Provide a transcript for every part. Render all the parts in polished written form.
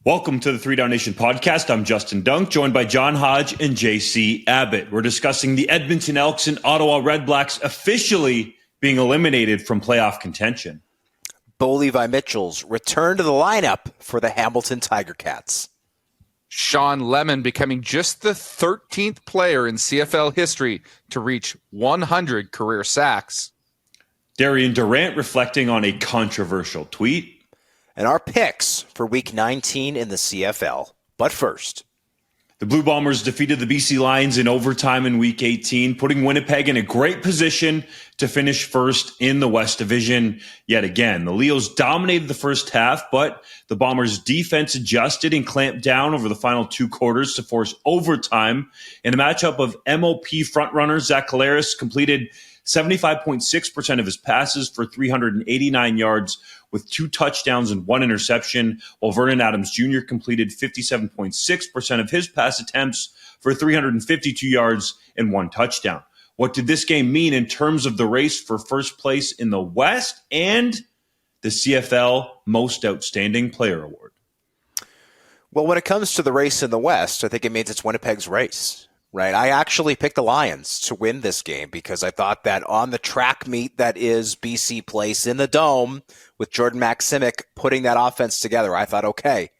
Welcome to the 3DownNation podcast. I'm Justin Dunk, joined by John Hodge and JC Abbott. We're discussing the Edmonton Elks and Ottawa Redblacks officially being eliminated from playoff contention. Levi Mitchell's return to the lineup for the Hamilton Tiger Cats. Shawn Lemon becoming just the 13th player in CFL history to reach 100 career sacks. Darian Durant reflecting on a controversial tweet. And our picks for Week 19 in the CFL. But first, the Blue Bombers defeated the BC Lions in overtime in Week 18, putting Winnipeg in a great position to finish first in the West Division yet again. The Leos dominated the first half, but the Bombers' defense adjusted and clamped down over the final two quarters to force overtime. In a matchup of MOP frontrunner Zach Collaros completed 75.6% of his passes for 389 yards with 2 touchdowns and 1 interception, while Vernon Adams Jr. completed 57.6% of his pass attempts for 352 yards and 1 touchdown. What did this game mean in terms of the race for first place in the West and the CFL Most Outstanding Player Award? Well, when it comes to the race in the West, I think it means it's Winnipeg's race. Right. I actually picked the Lions to win this game because I thought that on the track meet that is BC Place in the Dome with Jordan Maximic putting that offense together, I thought, okay,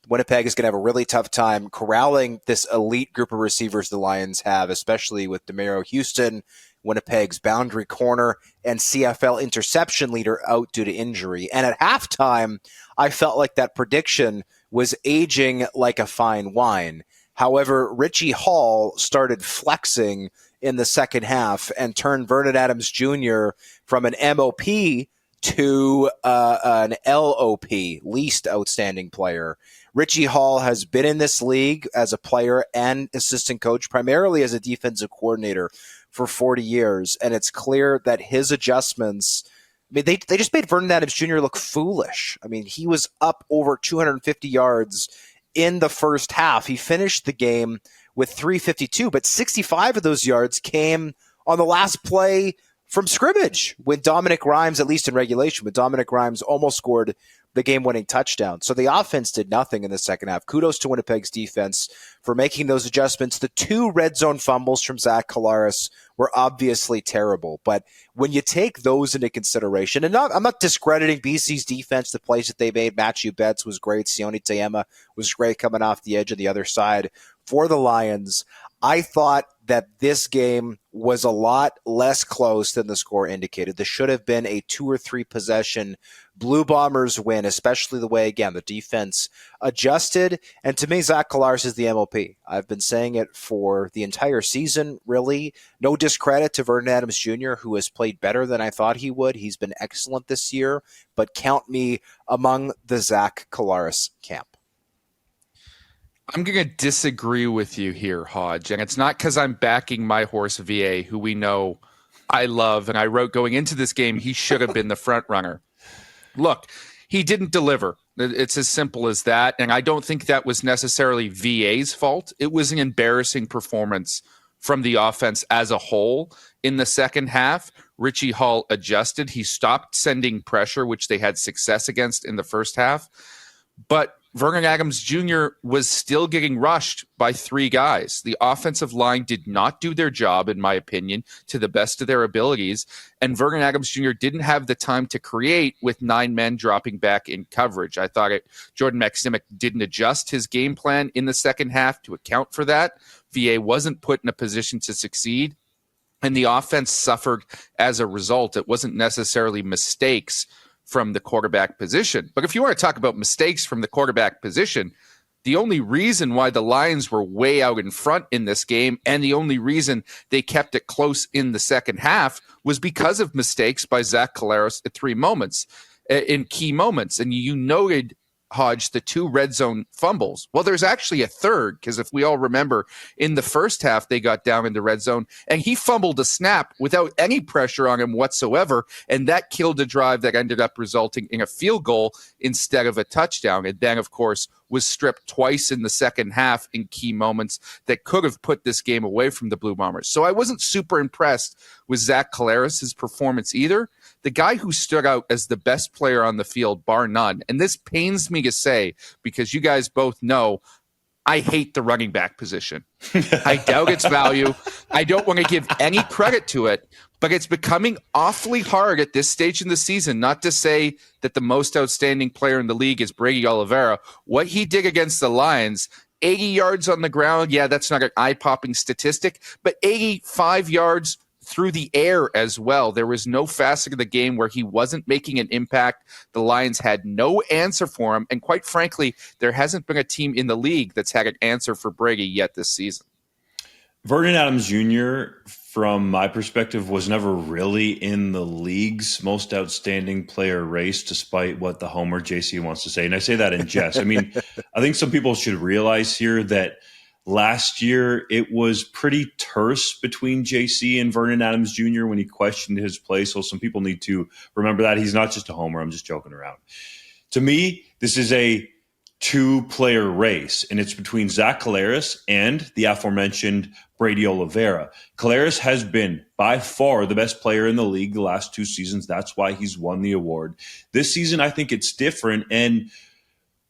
Winnipeg is going to have a really tough time corralling this elite group of receivers the Lions have, especially with DeMario Houston, Winnipeg's boundary corner, and CFL interception leader out due to injury. And at halftime, I felt like that prediction was aging like a fine wine. However, Richie Hall started flexing in the second half and turned Vernon Adams Jr. from an MOP to an LOP, least outstanding player. Richie Hall has been in this league as a player and assistant coach, primarily as a defensive coordinator for 40 years. And it's clear that his adjustments, I mean, they just made Vernon Adams Jr. look foolish. I mean, he was up over 250 yards in the first half. He finished the game with 352, but 65 of those yards came on the last play from scrimmage when Dominic Rhymes, at least in regulation, but Dominic Rhymes almost scored the game-winning touchdown. So the offense did nothing in the second half. Kudos to Winnipeg's defense for making those adjustments. The 2 red zone fumbles from Zach Collaros were obviously terrible. But when you take those into consideration, and I'm not discrediting BC's defense, the plays that they made. Matthew Betts was great. Sione Taema was great coming off the edge of the other side for the Lions. I thought that this game was a lot less close than the score indicated. This should have been a 2 or 3 possession Blue Bombers win, especially the way, again, the defense adjusted. And to me, Zach Collaros is the MOP. I've been saying it for the entire season, really. No discredit to Vernon Adams Jr., who has played better than I thought he would. He's been excellent this year, but count me among the Zach Collaros camp. I'm going to disagree with you here, Hodge, and it's not because I'm backing my horse VA, who we know I love, and I wrote going into this game he should have been the front runner. Look, he didn't deliver. It's as simple as that, and I don't think that was necessarily VA's fault. It was an embarrassing performance from the offense as a whole in the second half. Richie Hall adjusted. He stopped sending pressure, which they had success against in the first half, but Vernon Adams Jr. was still getting rushed by 3 guys. The offensive line did not do their job, in my opinion, to the best of their abilities. And Vernon Adams Jr. didn't have the time to create with 9 men dropping back in coverage. I thought Jordan Maximic didn't adjust his game plan in the second half to account for that. VA wasn't put in a position to succeed, and the offense suffered as a result. It wasn't necessarily mistakes from the quarterback position. But if you want to talk about mistakes from the quarterback position, the only reason why the Lions were way out in front in this game and the only reason they kept it close in the second half was because of mistakes by Zach Collaros at 3 moments, in key moments. And you noted, Hodge, the 2 red zone fumbles. Well, there's actually a third, because if we all remember, in the first half, they got down in the red zone, and he fumbled a snap without any pressure on him whatsoever, and that killed a drive that ended up resulting in a field goal instead of a touchdown. And then, of course, was stripped twice in the second half in key moments that could have put this game away from the Blue Bombers. So I wasn't super impressed with Zach Collaros' performance either. the guy who stood out as the best player on the field, bar none, and this pains me to say because you guys both know I hate the running back position. I doubt its value. I don't want to give any credit to it, but it's becoming awfully hard at this stage in the season not to say that the most outstanding player in the league is Brady Oliveira. What he did against the Lions, 80 yards on the ground, yeah, that's not an eye-popping statistic, but 85 yards through the air as well. There was no facet of the game where he wasn't making an impact. The Lions had no answer for him, and quite frankly, there hasn't been a team in the league that's had an answer for Brady yet this season. Vernon Adams Jr., from my perspective, was never really in the league's most outstanding player race, despite what the homer JC wants to say. And I say that in jest. I mean, I think some people should realize here that last year it was pretty terse between JC and Vernon Adams Jr. when he questioned his play. So some people need to remember that. He's not just a homer. I'm just joking around. To me, this is a two-player race, and it's between Zach Collaros and the aforementioned Brady Oliveira. Collaros has been by far the best player in the league the last 2 seasons. That's why he's won the award. This season, I think it's different, and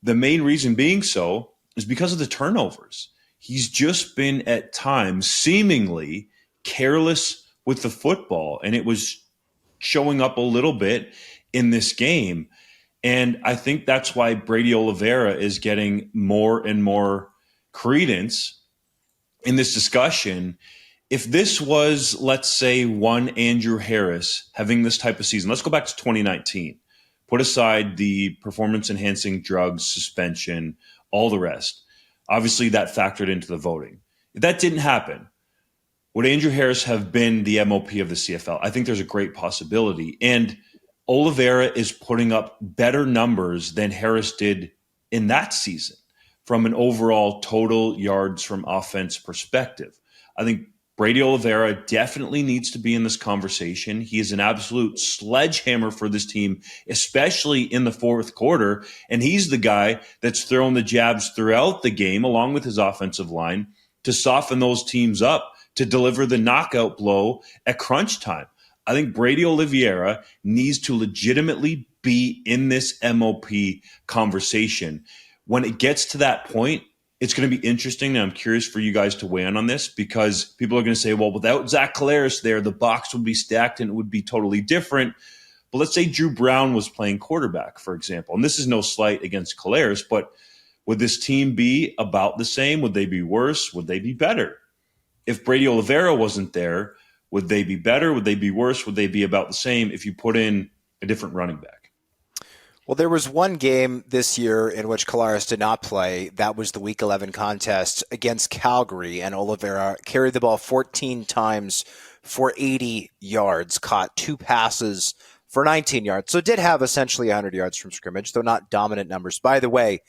the main reason being so is because of the turnovers. He's just been at times seemingly careless with the football, and it was showing up a little bit in this game. And I think that's why Brady Oliveira is getting more and more credence in this discussion. If this was, let's say, one Andrew Harris having this type of season, let's go back to 2019. Put aside the performance-enhancing drugs, suspension, all the rest. Obviously, that factored into the voting. If that didn't happen, would Andrew Harris have been the MOP of the CFL? I think there's a great possibility. And Oliveira is putting up better numbers than Harris did in that season from an overall total yards from offense perspective. I think Brady Oliveira definitely needs to be in this conversation. He is an absolute sledgehammer for this team, especially in the fourth quarter. And he's the guy that's thrown the jabs throughout the game, along with his offensive line, to soften those teams up, to deliver the knockout blow at crunch time. I think Brady Oliveira needs to legitimately be in this MOP conversation. When it gets to that point, it's going to be interesting, and I'm curious for you guys to weigh in on this, because people are going to say, well, without Zach Collaros there, the box would be stacked and it would be totally different. But let's say Drew Brown was playing quarterback, for example, and this is no slight against Collaros, but would this team be about the same? Would they be worse? Would they be better? If Brady Oliveira wasn't there, would they be better? Would they be worse? Would they be about the same if you put in a different running back? Well, there was one game this year in which Collaros did not play. That was the Week 11 contest against Calgary, and Oliveira carried the ball 14 times for 80 yards, caught 2 passes for 19 yards. So did have essentially 100 yards from scrimmage, though not dominant numbers. By the way,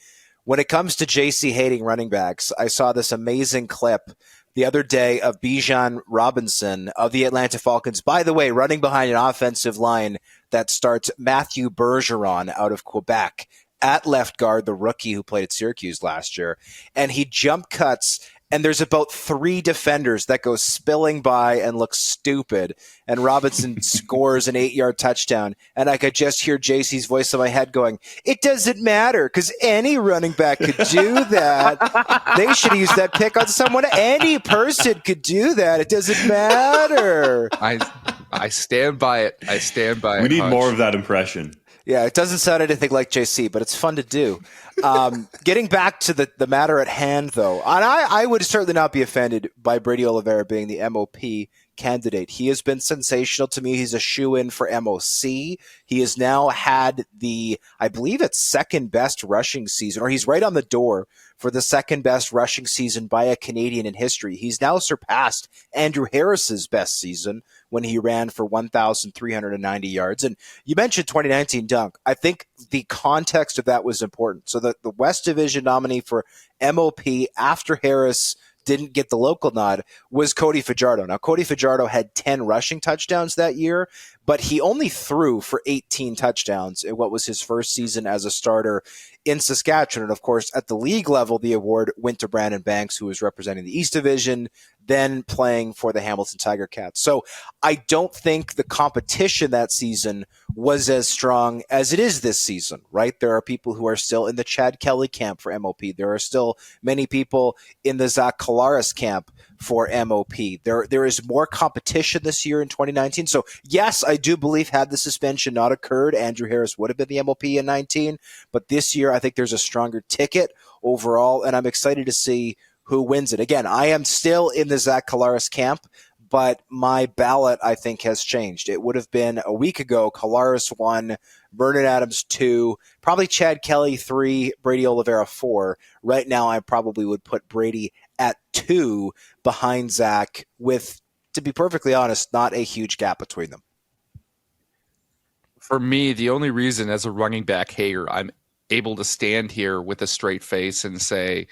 when it comes to JC hating running backs, I saw this amazing clip the other day of Bijan Robinson of the Atlanta Falcons, by the way, running behind an offensive line that starts Matthew Bergeron out of Quebec at left guard, the rookie who played at Syracuse last year. And he jump cuts, and there's about 3 defenders that go spilling by and look stupid. And Robinson scores an 8-yard touchdown. And I could just hear JC's voice in my head going, it doesn't matter, because any running back could do that. They should use that pick on someone. Any person could do that. It doesn't matter. I stand by it. I stand by it. We need Hodge. more of that impression. Yeah, it doesn't sound anything like JC, but it's fun to do. Getting back to the matter at hand, though, and I would certainly not be offended by Brady Oliveira being the MOP candidate. He has been sensational to me. He's a shoo-in for MOC. He has now had I believe it's second best rushing season, or he's right on the door for the second best rushing season by a Canadian in history. He's now surpassed Andrew Harris's best season when he ran for 1,390 yards. And you mentioned 2019 dunk. I think the context of that was important. So the West Division nominee for MOP after Harris didn't get the local nod was Cody Fajardo. Now, Cody Fajardo had 10 rushing touchdowns that year, but he only threw for 18 touchdowns in what was his first season as a starter in Saskatchewan. And of course, at the league level, the award went to Brandon Banks, who was representing the East Division, then playing for the Hamilton Tiger Cats. So I don't think the competition that season was as strong as it is this season, right? There are people who are still in the Chad Kelly camp for MOP. There are still many people in the Zach Collaros camp for MOP. There is more competition this year in 2019. So yes, I do believe had the suspension not occurred, Andrew Harris would have been the MOP in 19. But this year, I think there's a stronger ticket overall, and I'm excited to see who wins it. Again, I am still in the Zach Collaros camp, but my ballot, I think, has changed. It would have been a week ago, Collaros 1, Vernon Adams 2, probably Chad Kelly 3, Brady Oliveira 4. Right now, I probably would put Brady at 2 behind Zach with, to be perfectly honest, not a huge gap between them. For me, the only reason as a running back hater, I'm able to stand here with a straight face and say,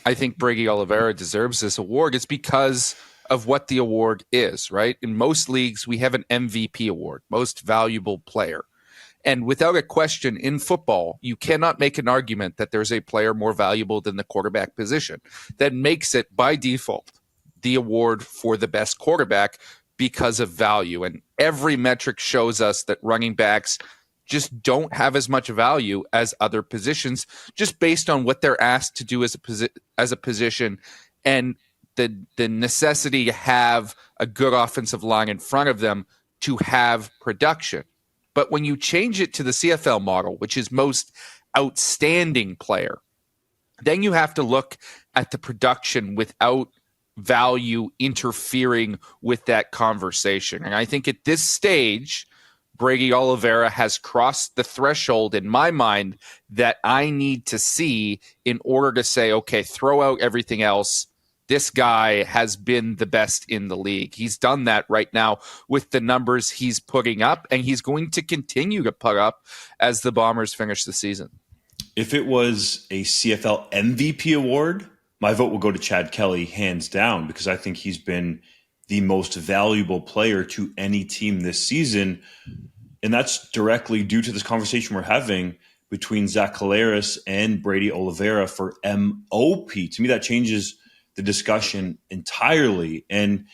I think Brady Oliveira deserves this award is because of what the award is, right? In most leagues, we have an MVP award, most valuable player. And without a question, in football, you cannot make an argument that there's a player more valuable than the quarterback position. That makes it, by default, the award for the best quarterback because of value. And every metric shows us that running backs just don't have as much value as other positions, just based on what they're asked to do as a position and the necessity to have a good offensive line in front of them to have production. But when you change it to the CFL model, which is most outstanding player, then you have to look at the production without value interfering with that conversation. And I think at this stage, Brady Oliveira has crossed the threshold in my mind that I need to see in order to say, okay, throw out everything else. This guy has been the best in the league. He's done that right now with the numbers he's putting up, and he's going to continue to put up as the Bombers finish the season. If it was a CFL MVP award, my vote will go to Chad Kelly hands down because I think he's been the most valuable player to any team this season. And that's directly due to this conversation we're having between Zach Collaros and Brady Oliveira for MOP. To me, that changes the discussion entirely. And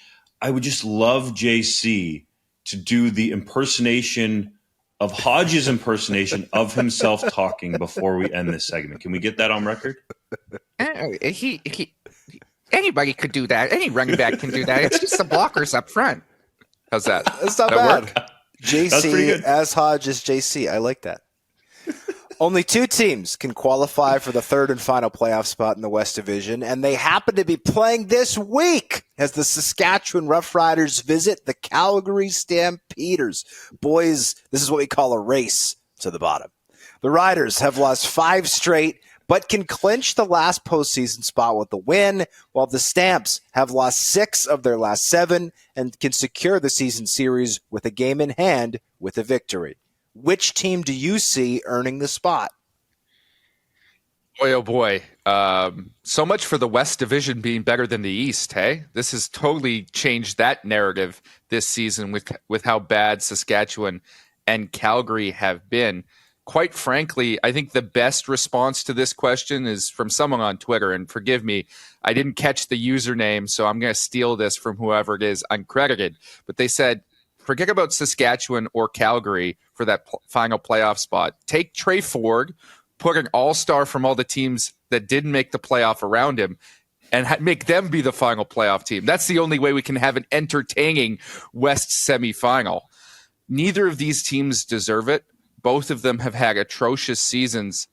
I would just love JC to do the impersonation of Hodge's impersonation of himself talking before we end this segment. Can we get that on record? Anybody could do that. Any running back can do that. It's just the blockers up front. How's that? That's not that bad. Work? JC as Hodge as JC. I like that. Only 2 teams can qualify for the third and final playoff spot in the West Division, and they happen to be playing this week as the Saskatchewan Roughriders visit the Calgary Stampeders. Boys, this is what we call a race to the bottom. The Riders have lost 5 straight, but can clinch the last postseason spot with the win, while the Stamps have lost 6 of their last 7 and can secure the season series with a game in hand with a victory. Which team do you see earning the spot? Boy, oh boy. So much for the West Division being better than the East, hey? This has totally changed that narrative this season with how bad Saskatchewan and Calgary have been. Quite frankly, I think the best response to this question is from someone on Twitter, and forgive me, I didn't catch the username, so I'm going to steal this from whoever it is uncredited. But they said, forget about Saskatchewan or Calgary for that final playoff spot. Take Trey Ford, put an all-star from all the teams that didn't make the playoff around him, and make them be the final playoff team. That's the only way we can have an entertaining West semifinal. Neither of these teams deserve it. Both of them have had atrocious seasons.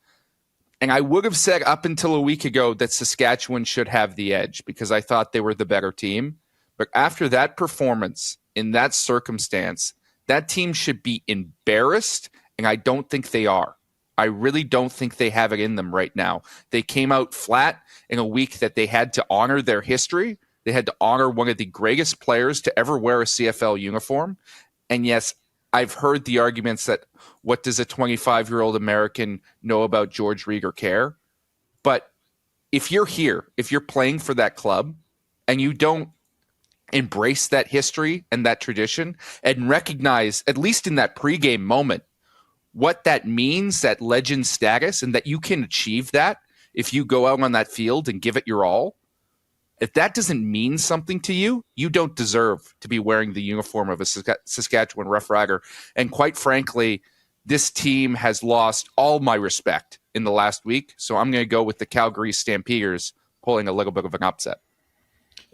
And I would have said up until a week ago that Saskatchewan should have the edge because I thought they were the better team. But after that performance, in that circumstance, that team should be embarrassed, and I don't think they are. I really don't think they have it in them right now. They came out flat in a week that they had to honor their history. They had to honor one of the greatest players to ever wear a CFL uniform. And yes, I've heard the arguments that what does a 25-year-old American know about George Rieger care? But if you're here, if you're playing for that club, and you don't embrace that history and that tradition and recognize, at least in that pregame moment, what that means, that legend status, and that you can achieve that if you go out on that field and give it your all. If that doesn't mean something to you, you don't deserve to be wearing the uniform of a Saskatchewan Roughrider. And quite frankly, this team has lost all my respect in the last week. So I'm going to go with the Calgary Stampeders pulling a little bit of an upset.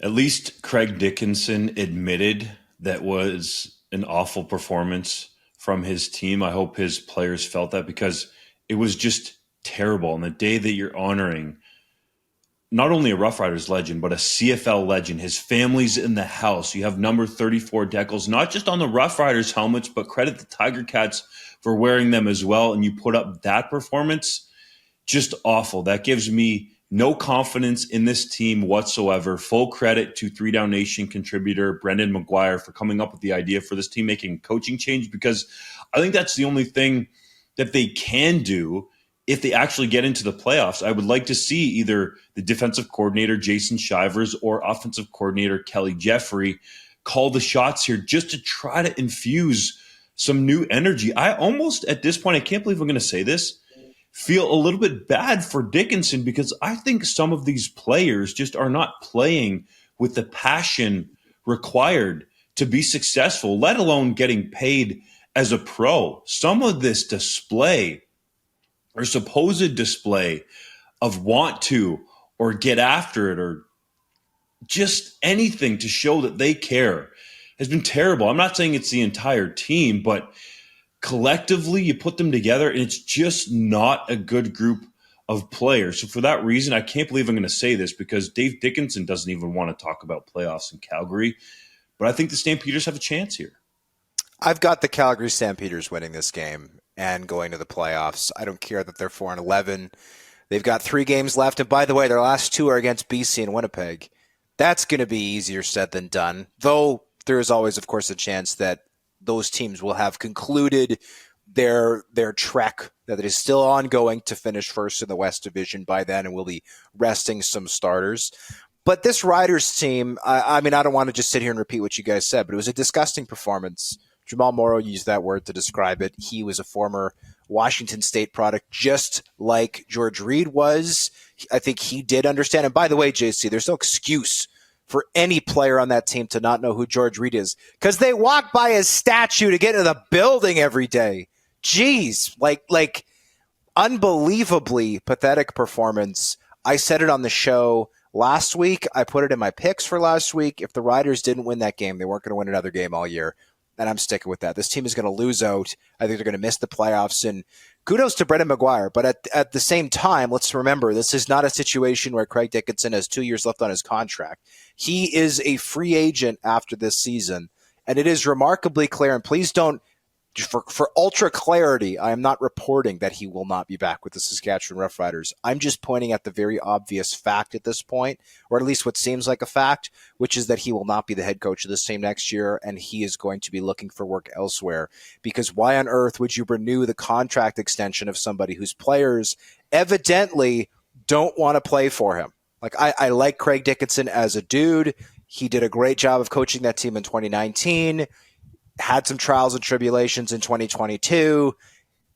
At least Craig Dickinson admitted that was an awful performance from his team. I hope his players felt that, because it was just terrible. On the day that you're honoring not only a Roughriders legend, but a CFL legend, his family's in the house. You have number 34 decals, not just on the Roughriders helmets, but credit the Tiger Cats for wearing them as well. And you put up that performance, just awful. That gives me no confidence in this team whatsoever. Full credit to 3DownNation contributor Brendan McGuire for coming up with the idea for this team making a coaching change, because I think that's the only thing that they can do if they actually get into the playoffs. I would like to see either the defensive coordinator, Jason Shivers, or offensive coordinator, Kelly Jeffrey, call the shots here just to try to infuse some new energy. I almost, at this point, I can't believe I'm going to say this, feel a little bit bad for Dickinson, because I think some of these players just are not playing with the passion required to be successful, let alone getting paid as a pro. Some of this display or supposed display of want to or get after it or just anything to show that they care has been terrible. I'm not saying it's the entire team, but collectively, you put them together, and it's just not a good group of players. So for that reason, I can't believe I'm going to say this, because Dave Dickinson doesn't even want to talk about playoffs in Calgary. But I think the Stampeders have a chance here. I've got the Calgary Stampeders winning this game and going to the playoffs. I don't care that they're 4-11. They've got 3 games left. And by the way, their last 2 are against BC and Winnipeg. That's going to be easier said than done, though there is always, of course, a chance that those teams will have concluded their trek that is still ongoing to finish first in the West Division by then, and will be resting some starters. But this Riders team, I mean, I don't want to just sit here and repeat what you guys said, but it was a disgusting performance. Jamal Morrow used that word to describe it. He was a former Washington State product, just like George Reed was. I think he did understand. And by the way, JC, there's no excuse for any player on that team to not know who George Reed is, because they walk by his statue to get into the building every day. Jeez, like unbelievably pathetic performance. I said it on the show last week. I put it in my picks for last week. If the Riders didn't win that game, they weren't going to win another game all year. And I'm sticking with that. This team is going to lose out. I think they're going to miss the playoffs. And kudos to Brendan McGuire. But at the same time, let's remember, this is not a situation where Craig Dickinson has 2 years left on his contract. He is a free agent after this season. And it is remarkably clear, and please don't, for ultra clarity, I am not reporting that he will not be back with the Saskatchewan Roughriders. I'm just pointing at the very obvious fact at this point, or at least what seems like a fact, which is that he will not be the head coach of this team next year, and he is going to be looking for work elsewhere. Because why on earth would you renew the contract extension of somebody whose players evidently don't want to play for him? Like, I like Craig Dickinson as a dude. He did a great job of coaching that team in 2019. Had some trials and tribulations in 2022.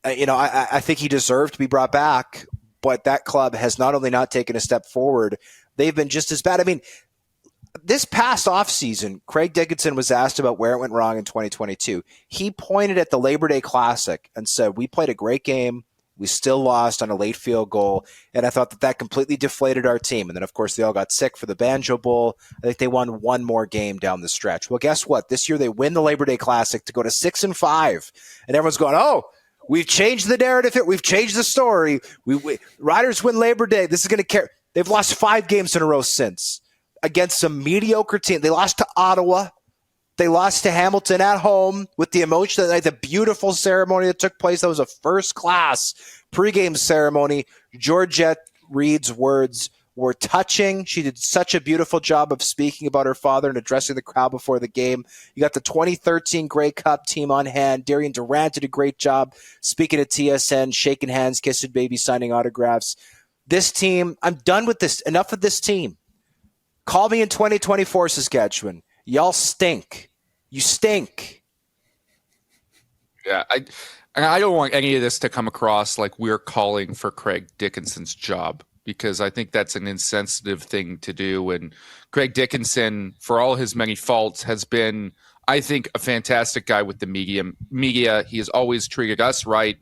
I think he deserved to be brought back, but that club has not only not taken a step forward, they've been just as bad. I mean, this past offseason, Craig Dickinson was asked about where it went wrong in 2022. He pointed at the Labor Day Classic and said, we played a great game. We still lost on a late field goal, and I thought that completely deflated our team. And then, of course, they all got sick for the Banjo Bowl. I think they won one more game down the stretch. Well, guess what? This year they win the Labor Day Classic to go to 6-5, and everyone's going, "Oh, we've changed the narrative here. We've changed the story. Riders win Labor Day. This is going to carry." They've lost 5 games in a row since against some mediocre team. They lost to Ottawa. They lost to Hamilton at home with the emotion, the beautiful ceremony that took place. That was a first-class pregame ceremony. Georgette Reed's words were touching. She did such a beautiful job of speaking about her father and addressing the crowd before the game. You got the 2013 Grey Cup team on hand. Darian Durant did a great job speaking at TSN, shaking hands, kissing babies, signing autographs. This team, I'm done with this. Enough of this team. Call me in 2024, Saskatchewan. Y'all stink. You stink. Yeah, I don't want any of this to come across like we're calling for Craig Dickinson's job, because I think that's an insensitive thing to do. And Craig Dickinson, for all his many faults, has been, I think, a fantastic guy with the media. He has always treated us right.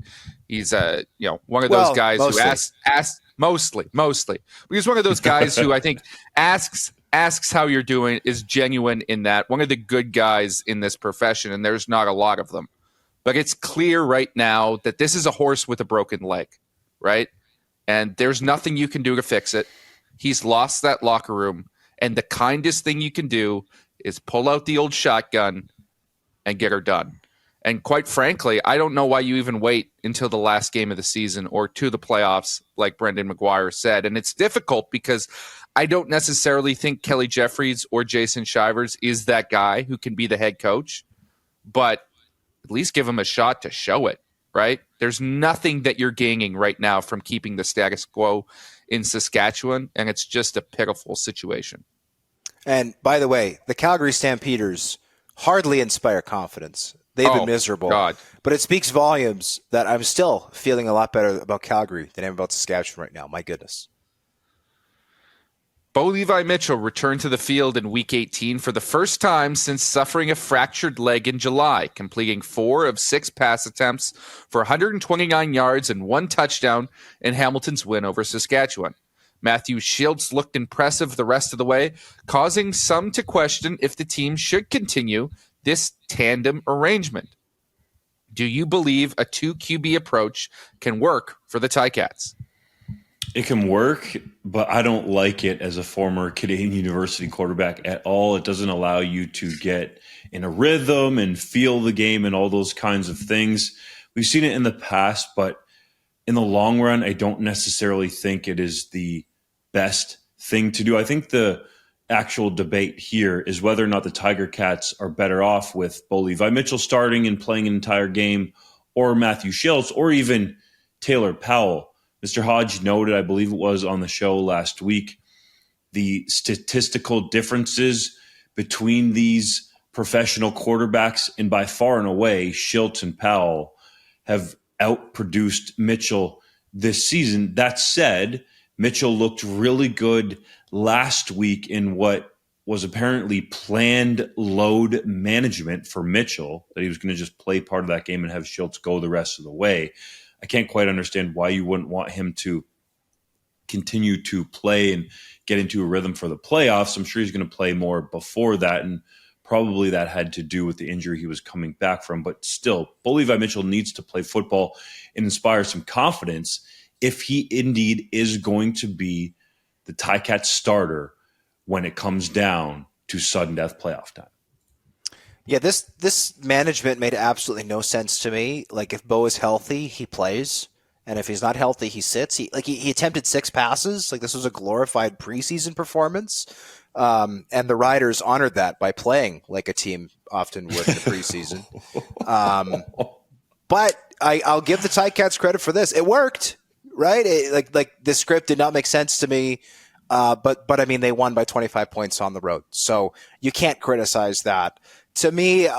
He's one of those guys mostly. who asks mostly. He's one of those guys who I think asks how you're doing, is genuine in that. One of the good guys in this profession, and there's not a lot of them. But it's clear right now that this is a horse with a broken leg, right? And there's nothing you can do to fix it. He's lost that locker room. And the kindest thing you can do is pull out the old shotgun and get her done. And quite frankly, I don't know why you even wait until the last game of the season or to the playoffs, like Brendan McGuire said. And it's difficult because I don't necessarily think Kelly Jeffries or Jason Shivers is that guy who can be the head coach. But at least give him a shot to show it, right? There's nothing that you're gaining right now from keeping the status quo in Saskatchewan, and it's just a pitiful situation. And by the way, the Calgary Stampeders hardly inspire confidence. They've been miserable. God. But it speaks volumes that I'm still feeling a lot better about Calgary than I am about Saskatchewan right now. My goodness. Bo Levi Mitchell returned to the field in Week 18 for the first time since suffering a fractured leg in July, completing 4 of 6 pass attempts for 129 yards and 1 touchdown in Hamilton's win over Saskatchewan. Matthew Shields looked impressive the rest of the way, causing some to question if the team should continue this tandem arrangement. Do you believe a 2 QB approach can work for the Ticats? It can work, but I don't like it as a former Canadian University quarterback at all. It doesn't allow you to get in a rhythm and feel the game and all those kinds of things. We've seen it in the past, but in the long run, I don't necessarily think it is the best thing to do. I think the actual debate here is whether or not the Tiger Cats are better off with Bo Levi Mitchell starting and playing an entire game, or Matthew Shields, or even Taylor Powell. Mr. Hodge noted, I believe it was on the show last week, the statistical differences between these professional quarterbacks, and by far and away, Shields and Powell have outproduced Mitchell this season. That said, Mitchell looked really good last week in what was apparently planned load management for Mitchell, that he was going to just play part of that game and have Shields go the rest of the way. I can't quite understand why you wouldn't want him to continue to play and get into a rhythm for the playoffs. I'm sure he's going to play more before that, and probably that had to do with the injury he was coming back from. But still, Bo Levi Mitchell needs to play football and inspire some confidence if he indeed is going to be the Ticats starter when it comes down to sudden death playoff time. Yeah, this management made absolutely no sense to me. Like, if Bo is healthy, he plays, and if he's not healthy, he sits. He attempted 6 passes. Like, this was a glorified preseason performance, and the Riders honored that by playing like a team often would in the preseason. But I'll give the Ticats credit for this. It worked, right? Like the script did not make sense to me. But I mean, they won by 25 points on the road, so you can't criticize that. To me,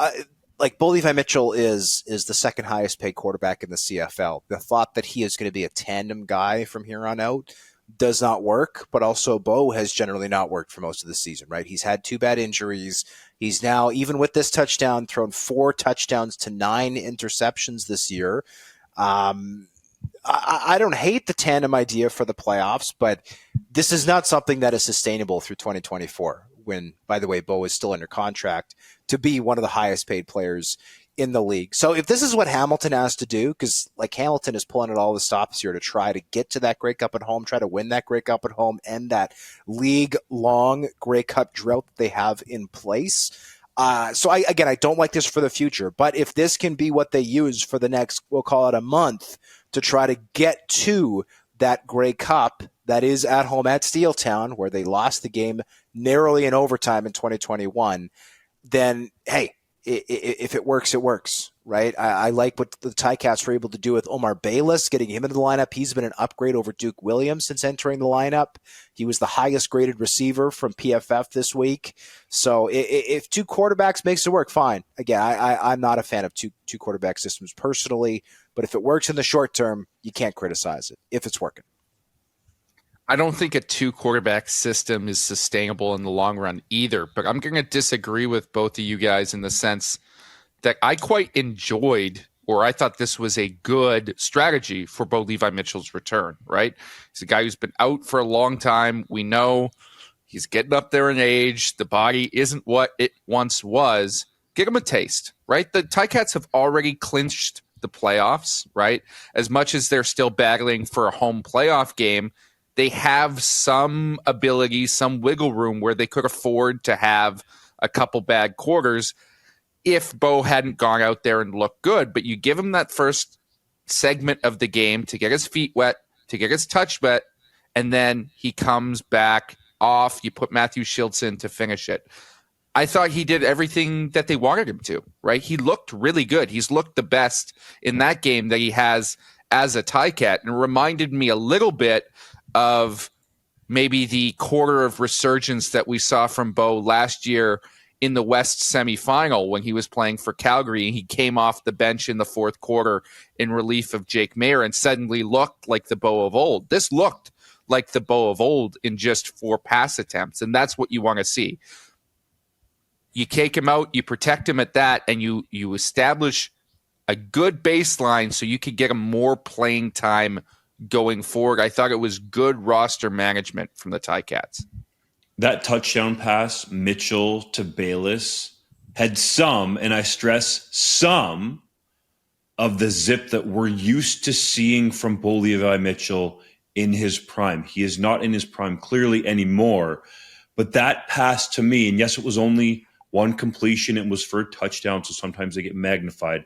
like, Bo Levi Mitchell is the second highest paid quarterback in the CFL. The thought that he is going to be a tandem guy from here on out does not work, but also Bo has generally not worked for most of the season, right? He's had 2 bad injuries. He's now, even with this touchdown, thrown 4 touchdowns to 9 interceptions this year. I don't hate the tandem idea for the playoffs, but this is not something that is sustainable through 2024, when, by the way, Bo is still under contract to be one of the highest paid players in the league. So if this is what Hamilton has to do, because like Hamilton is pulling at all the stops here to try to get to that Grey Cup at home, try to win that Grey Cup at home, and that league-long Grey Cup drought that they have in place. So I don't like this for the future, but if this can be what they use for the next, we'll call it a month, to try to get to that Grey Cup that is at home at Steeltown, where they lost the game narrowly in overtime in 2021, then, hey, if it works, it works, right? I like what the Ticats were able to do with Omar Bayless, getting him into the lineup. He's been an upgrade over Duke Williams since entering the lineup. He was the highest graded receiver from PFF this week. So if two quarterbacks makes it work, fine. Again, I'm not a fan of two quarterback systems personally, but if it works in the short term, you can't criticize it if it's working. I don't think a 2-quarterback system is sustainable in the long run either, but I'm going to disagree with both of you guys in the sense that I quite enjoyed, or I thought this was a good strategy for Bo Levi Mitchell's return, right? He's a guy who's been out for a long time. We know he's getting up there in age. The body isn't what it once was. Give him a taste, right? The Ticats have already clinched the playoffs, right? As much as they're still battling for a home playoff game, they have some ability, some wiggle room where they could afford to have a couple bad quarters if Bo hadn't gone out there and looked good. But you give him that first segment of the game to get his feet wet, to get his touch wet, and then he comes back off. You put Matthew Schiltz in to finish it. I thought he did everything that they wanted him to, right? He looked really good. He's looked the best in that game that he has as a Ticat, and reminded me a little bit of maybe the quarter of resurgence that we saw from Bo last year in the West semifinal when he was playing for Calgary. He came off the bench in the fourth quarter in relief of Jake Mayer and suddenly looked like the Bo of old. This looked like the Bo of old in just 4 pass attempts, and that's what you want to see. You take him out, you protect him at that, and you establish a good baseline so you could get him more playing time going forward. I thought it was good roster management from the Ticats. That touchdown pass, Mitchell to Bayless, had some, and I stress some, of the zip that we're used to seeing from Bo Levi Mitchell in his prime. He is not in his prime clearly anymore, but that pass to me, and yes, it was only one completion, it was for a touchdown, so sometimes they get magnified,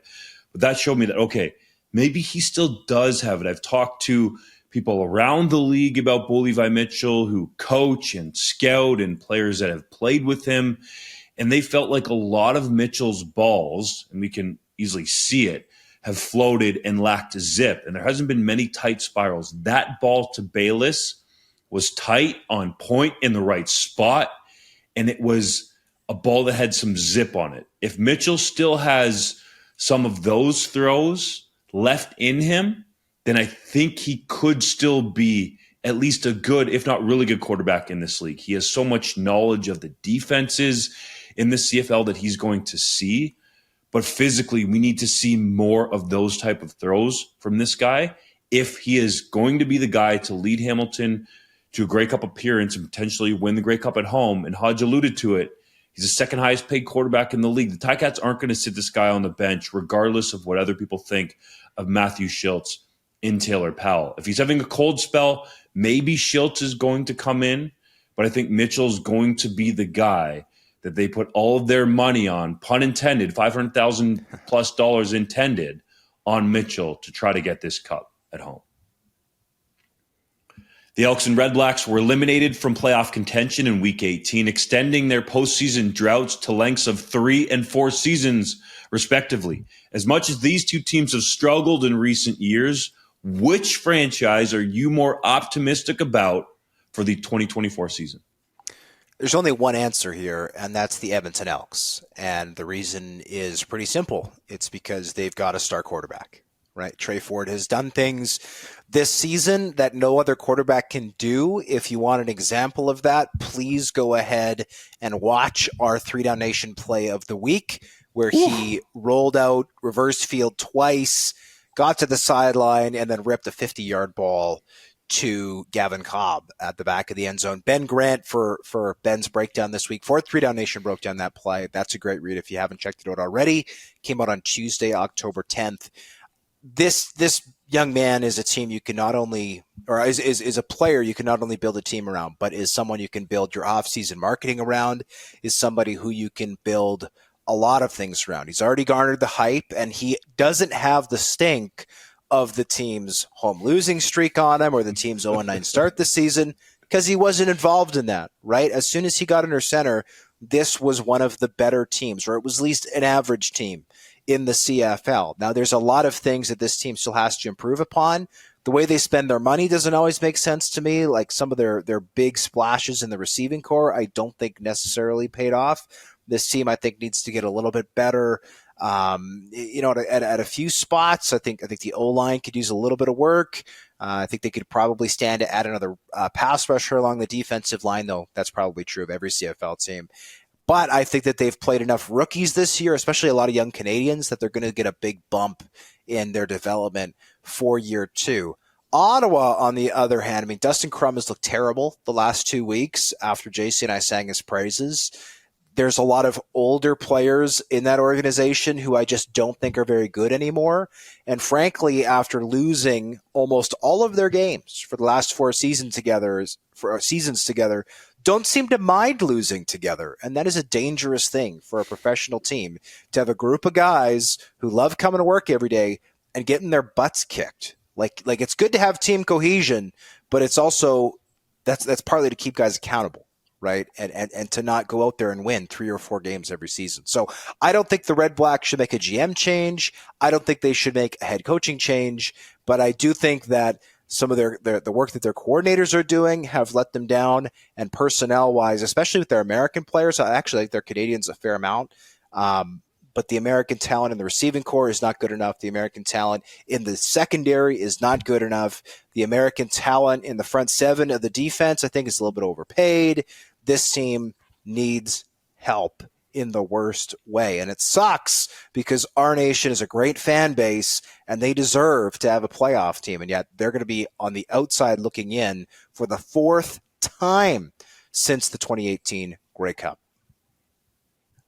but that showed me that, okay, maybe he still does have it. I've talked to people around the league about Bo Levi Mitchell who coach and scout and players that have played with him, and they felt like a lot of Mitchell's balls, and we can easily see it, have floated and lacked zip, and there hasn't been many tight spirals. That ball to Bayless was tight, on point, in the right spot, and it was a ball that had some zip on it. If Mitchell still has some of those throws left in him, then I think he could still be at least a good, if not really good, quarterback in this league. He has so much knowledge of the defenses in the CFL that he's going to see. But physically, we need to see more of those type of throws from this guy if he is going to be the guy to lead Hamilton to a Grey Cup appearance and potentially win the Grey Cup at home. And Hodge alluded to it. He's the second highest paid quarterback in the league. The Ticats aren't going to sit this guy on the bench, regardless of what other people think of Matthew Schiltz in Taylor Powell. If he's having a cold spell, maybe Schiltz is going to come in, but I think Mitchell's going to be the guy that they put all of their money on, pun intended, $500,000+ intended, on Mitchell to try to get this cup at home. The Elks and Redblacks were eliminated from playoff contention in Week 18, extending their postseason droughts to lengths of 3 and 4 seasons, respectively. As much as these two teams have struggled in recent years, which franchise are you more optimistic about for the 2024 season? There's only one answer here, and that's the Edmonton Elks. And the reason is pretty simple. It's because they've got a star quarterback, right? Trey Ford has done things this season that no other quarterback can do. If you want an example of that, please go ahead and watch our 3DownNation play of the week, where he rolled out reverse field twice, got to the sideline, and then ripped a 50-yard ball to Gavin Cobb at the back of the end zone. Ben Grant for Ben's breakdown this week for 3DownNation broke down that play. That's a great read if you haven't checked it out already. Came out on Tuesday, October 10th. This young man is a team you can not only, or is a player you can not only build a team around, but is someone you can build your off-season marketing around, is somebody who you can build a lot of things around. He's already garnered the hype, and he doesn't have the stink of the team's home losing streak on him or the team's 0-9 start this season, because he wasn't involved in that, right? As soon as he got under center, this was one of the better teams, or it was at least an average team in the CFL. Now, there's a lot of things that this team still has to improve upon. The way they spend their money doesn't always make sense to me. Like some of their big splashes in the receiving core, I don't think necessarily paid off. This team, I think, needs to get a little bit better. At a few spots, I think the O-line could use a little bit of work. I think they could probably stand to add another pass rusher along the defensive line, though that's probably true of every CFL team. But I think that they've played enough rookies this year, especially a lot of young Canadians, that they're going to get a big bump in their development for year 2. Ottawa, on the other hand, I mean, Dustin Crum has looked terrible the last 2 weeks after JC and I sang his praises. There's a lot of older players in that organization who I just don't think are very good anymore. And frankly, after losing almost all of their games for the last 4 seasons together, don't seem to mind losing together. And that is a dangerous thing for a professional team, to have a group of guys who love coming to work every day and getting their butts kicked. Like it's good to have team cohesion, but it's also that's partly to keep guys accountable, right? And to not go out there and win 3 or 4 games every season. So I don't think the Red Blacks should make a GM change. I don't think they should make a head coaching change, but I do think that some of the work that their coordinators are doing have let them down, and personnel-wise, especially with their American players, I actually like their Canadians a fair amount. But the American talent in the receiving core is not good enough. The American talent in the secondary is not good enough. The American talent in the front 7 of the defense, I think, is a little bit overpaid. This team needs help in the worst way. And it sucks because our nation is a great fan base and they deserve to have a playoff team. And yet they're going to be on the outside looking in for the 4th time since the 2018 Grey Cup.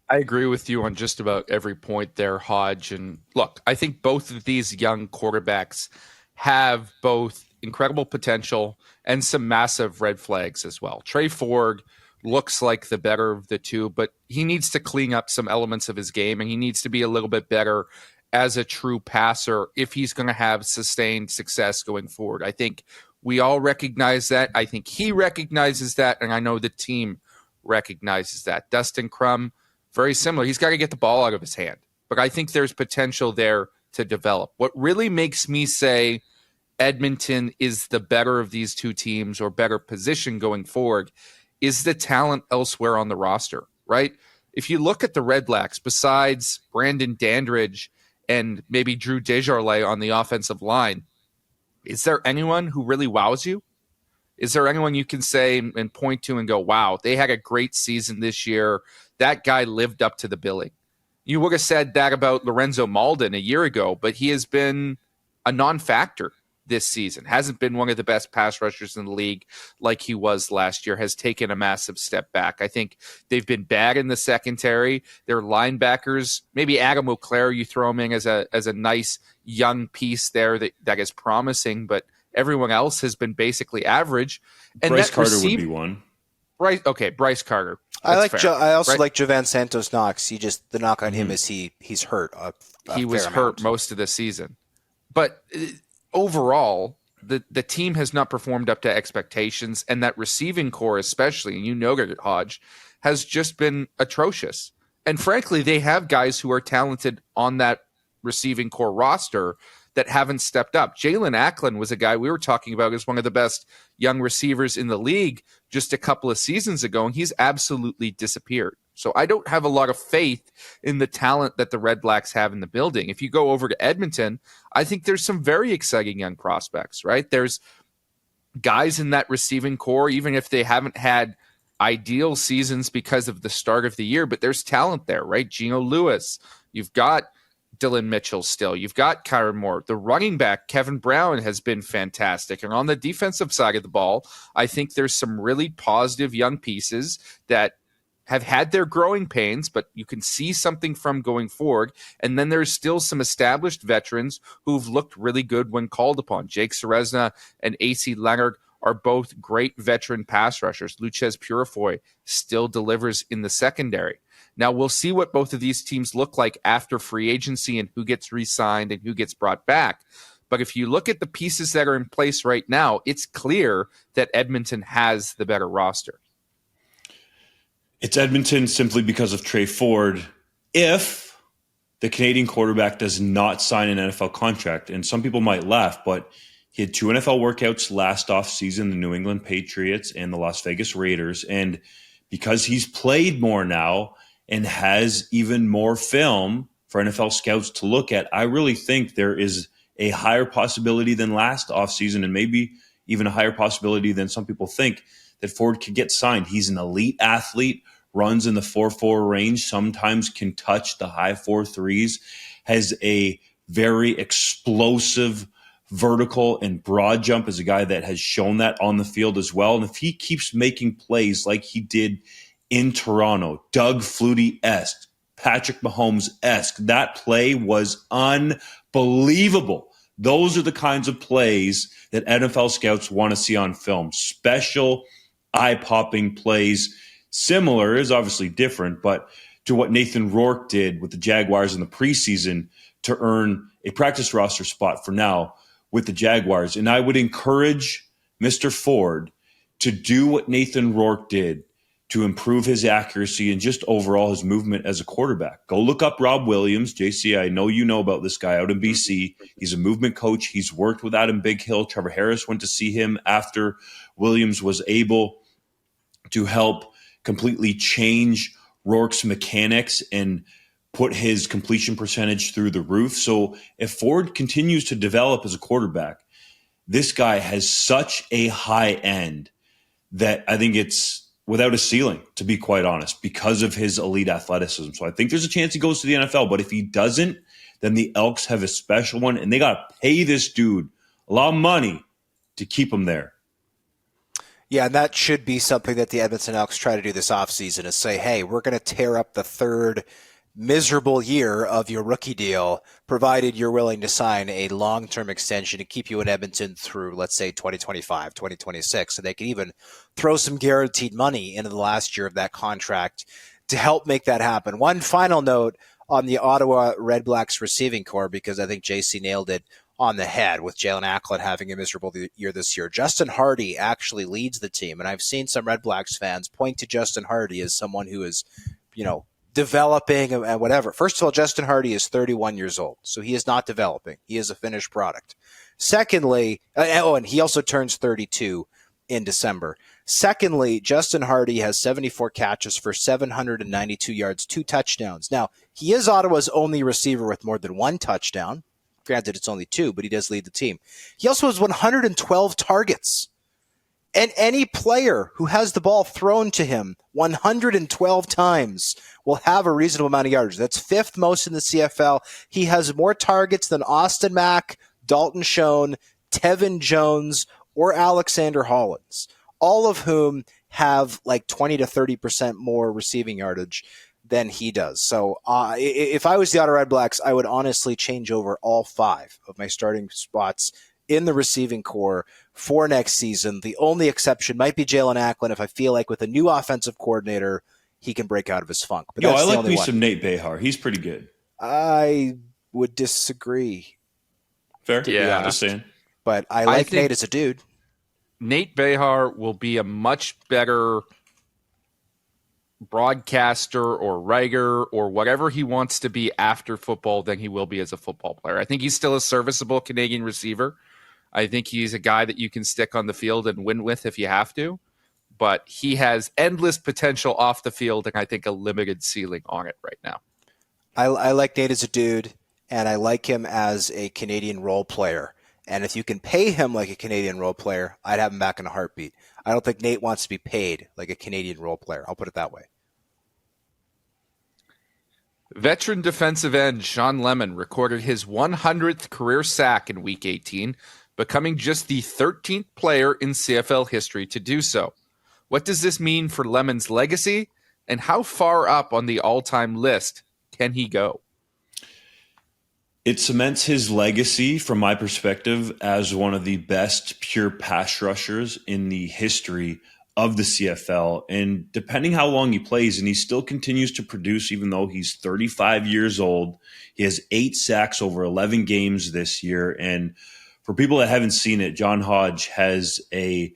I agree with you on just about every point there, Hodge. And look, I think both of these young quarterbacks have both incredible potential and some massive red flags as well. Trey Ford looks like the better of the two, but he needs to clean up some elements of his game, and he needs to be a little bit better as a true passer if he's going to have sustained success going forward. I think we all recognize that. I think he recognizes that, and I know the team recognizes that. Dustin Crum, very similar. He's got to get the ball out of his hand, but I think there's potential there to develop. What really makes me say Edmonton is the better of these two teams, or better position going forward, is the talent elsewhere on the roster, right? If you look at the Red Blacks, besides Brandon Dandridge and maybe Drew Desjardins on the offensive line, is there anyone who really wows you? Is there anyone you can say and point to and go, wow, they had a great season this year. That guy lived up to the billing. You would have said that about Lorenzo Malden a year ago, but he has been a non-factor this season. Hasn't been one of the best pass rushers in the league like he was last year. Has taken a massive step back. I think they've been bad in the secondary. Their linebackers, maybe Adam O'Clair, you throw him in as a nice young piece there that is promising, but everyone else has been basically average. And Bryce Carter would be one. Bryce Carter. I also like Jovan Santos Knox. The knock on him is he's hurt. He was hurt most of the season, but overall, the team has not performed up to expectations, and that receiving core especially, and you noted it, Hodge, has just been atrocious. And frankly, they have guys who are talented on that receiving core roster that haven't stepped up. Jalen Acklin was a guy we were talking about as one of the best young receivers in the league just a couple of seasons ago, and he's absolutely disappeared. So I don't have a lot of faith in the talent that the Red Blacks have in the building. If you go over to Edmonton, I think there's some very exciting young prospects, right? There's guys in that receiving core, even if they haven't had ideal seasons because of the start of the year, but there's talent there, right? Geno Lewis, you've got Dylan Mitchell still. You've got Kyron Moore. The running back, Kevin Brown, has been fantastic. And on the defensive side of the ball, I think there's some really positive young pieces that have had their growing pains, but you can see something from going forward. And then there's still some established veterans who've looked really good when called upon. Jake Serezna and AC Leonard are both great veteran pass rushers. Luchez Purifoy still delivers in the secondary. Now, we'll see what both of these teams look like after free agency and who gets re-signed and who gets brought back. But if you look at the pieces that are in place right now, it's clear that Edmonton has the better roster. It's Edmonton simply because of Trey Ford. If the Canadian quarterback does not sign an NFL contract, and some people might laugh, but he had 2 NFL workouts last offseason, the New England Patriots and the Las Vegas Raiders. And because he's played more now and has even more film for NFL scouts to look at, I really think there is a higher possibility than last offseason, and maybe even a higher possibility than some people think, that Ford could get signed. He's an elite athlete, runs in the 4.4 range, sometimes can touch the high 4.3s, has a very explosive vertical and broad jump, as a guy that has shown that on the field as well. And if he keeps making plays like he did in Toronto, Doug Flutie-esque, Patrick Mahomes-esque, that play was unbelievable. Those are the kinds of plays that NFL scouts want to see on film. Special, eye-popping plays. Similar is obviously different, but to what Nathan Rourke did with the Jaguars in the preseason to earn a practice roster spot for now with the Jaguars. And I would encourage Mr. Ford to do what Nathan Rourke did to improve his accuracy and just overall his movement as a quarterback. Go look up Rob Williams. JC, I know you know about this guy out in BC. He's a movement coach. He's worked with Adam Big Hill. Trevor Harris went to see him after Williams was able to help completely change Rourke's mechanics and put his completion percentage through the roof. So if Ford continues to develop as a quarterback, this guy has such a high end that I think it's without a ceiling, to be quite honest, because of his elite athleticism. So I think there's a chance he goes to the NFL, but if he doesn't, then the Elks have a special one, and they got to pay this dude a lot of money to keep him there. Yeah, and that should be something that the Edmonton Elks try to do this offseason, is say, hey, we're going to tear up the third miserable year of your rookie deal, provided you're willing to sign a long-term extension to keep you in Edmonton through, let's say, 2025, 2026. So they can even throw some guaranteed money into the last year of that contract to help make that happen. One final note on the Ottawa Redblacks receiving core, because I think JC nailed it on the head with Jalen Acklin having a miserable year this year. Justin Hardy actually leads the team, and I've seen some Redblacks fans point to Justin Hardy as someone who is, developing and whatever. First of all, Justin Hardy is 31 years old, so he is not developing. He is a finished product. Secondly, and he also turns 32 in December. Secondly, Justin Hardy has 74 catches for 792 yards, 2 touchdowns. Now, he is Ottawa's only receiver with more than 1 touchdown. Granted, it's only 2, but he does lead the team. He also has 112 targets. And any player who has the ball thrown to him 112 times will have a reasonable amount of yards. That's 5th most in the CFL. He has more targets than Austin Mack, Dalton Schoen, Tevin Jones, or Alexander Hollins, all of whom have like 20 to 30% more receiving yardage than he does. So if I was the Ottawa Redblacks, I would honestly change over all 5 of my starting spots in the receiving core for next season. The only exception might be Jalen Acklin, if I feel like with a new offensive coordinator, he can break out of his funk. But I like me some Nate Behar. He's pretty good. I would disagree. Fair? Yeah. Just saying. But I like Nate as a dude. Nate Behar will be a much better broadcaster or writer or whatever he wants to be after football than he will be as a football player. I think he's still a serviceable Canadian receiver. I think he's a guy that you can stick on the field and win with if you have to, but he has endless potential off the field and I think a limited ceiling on it right now. I like Nate as a dude, and I like him as a Canadian role player. And if you can pay him like a Canadian role player, I'd have him back in a heartbeat. I don't think Nate wants to be paid like a Canadian role player. I'll put it that way. Veteran defensive end Shawn Lemon recorded his 100th career sack in Week 18, becoming just the 13th player in CFL history to do so. What does this mean for Lemon's legacy, and how far up on the all-time list can he go? It cements his legacy, from my perspective, as one of the best pure pass rushers in the history of the CFL. And depending how long he plays, and he still continues to produce even though he's 35 years old. He has 8 sacks over 11 games this year. And for people that haven't seen it, John Hodge has a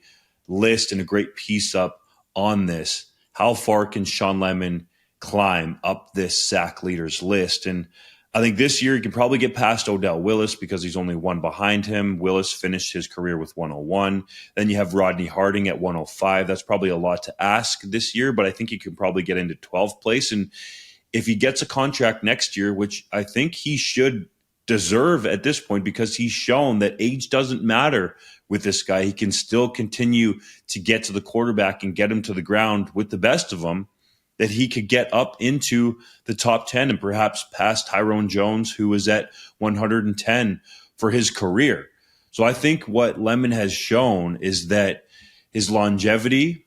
list and a great piece up on this, how far can Shawn Lemon climb up this sack leaders list? And I think this year he can probably get past Odell Willis because he's only one behind him. Willis finished his career with 101. Then you have Rodney Harding at 105. That's probably a lot to ask this year, but I think he can probably get into 12th place. And if he gets a contract next year, which I think he should deserve at this point because he's shown that age doesn't matter with this guy. He can still continue to get to the quarterback and get him to the ground with the best of them, that he could get up into the top 10 and perhaps past Tyrone Jones, who was at 110 for his career. So I think what Lemon has shown is that his longevity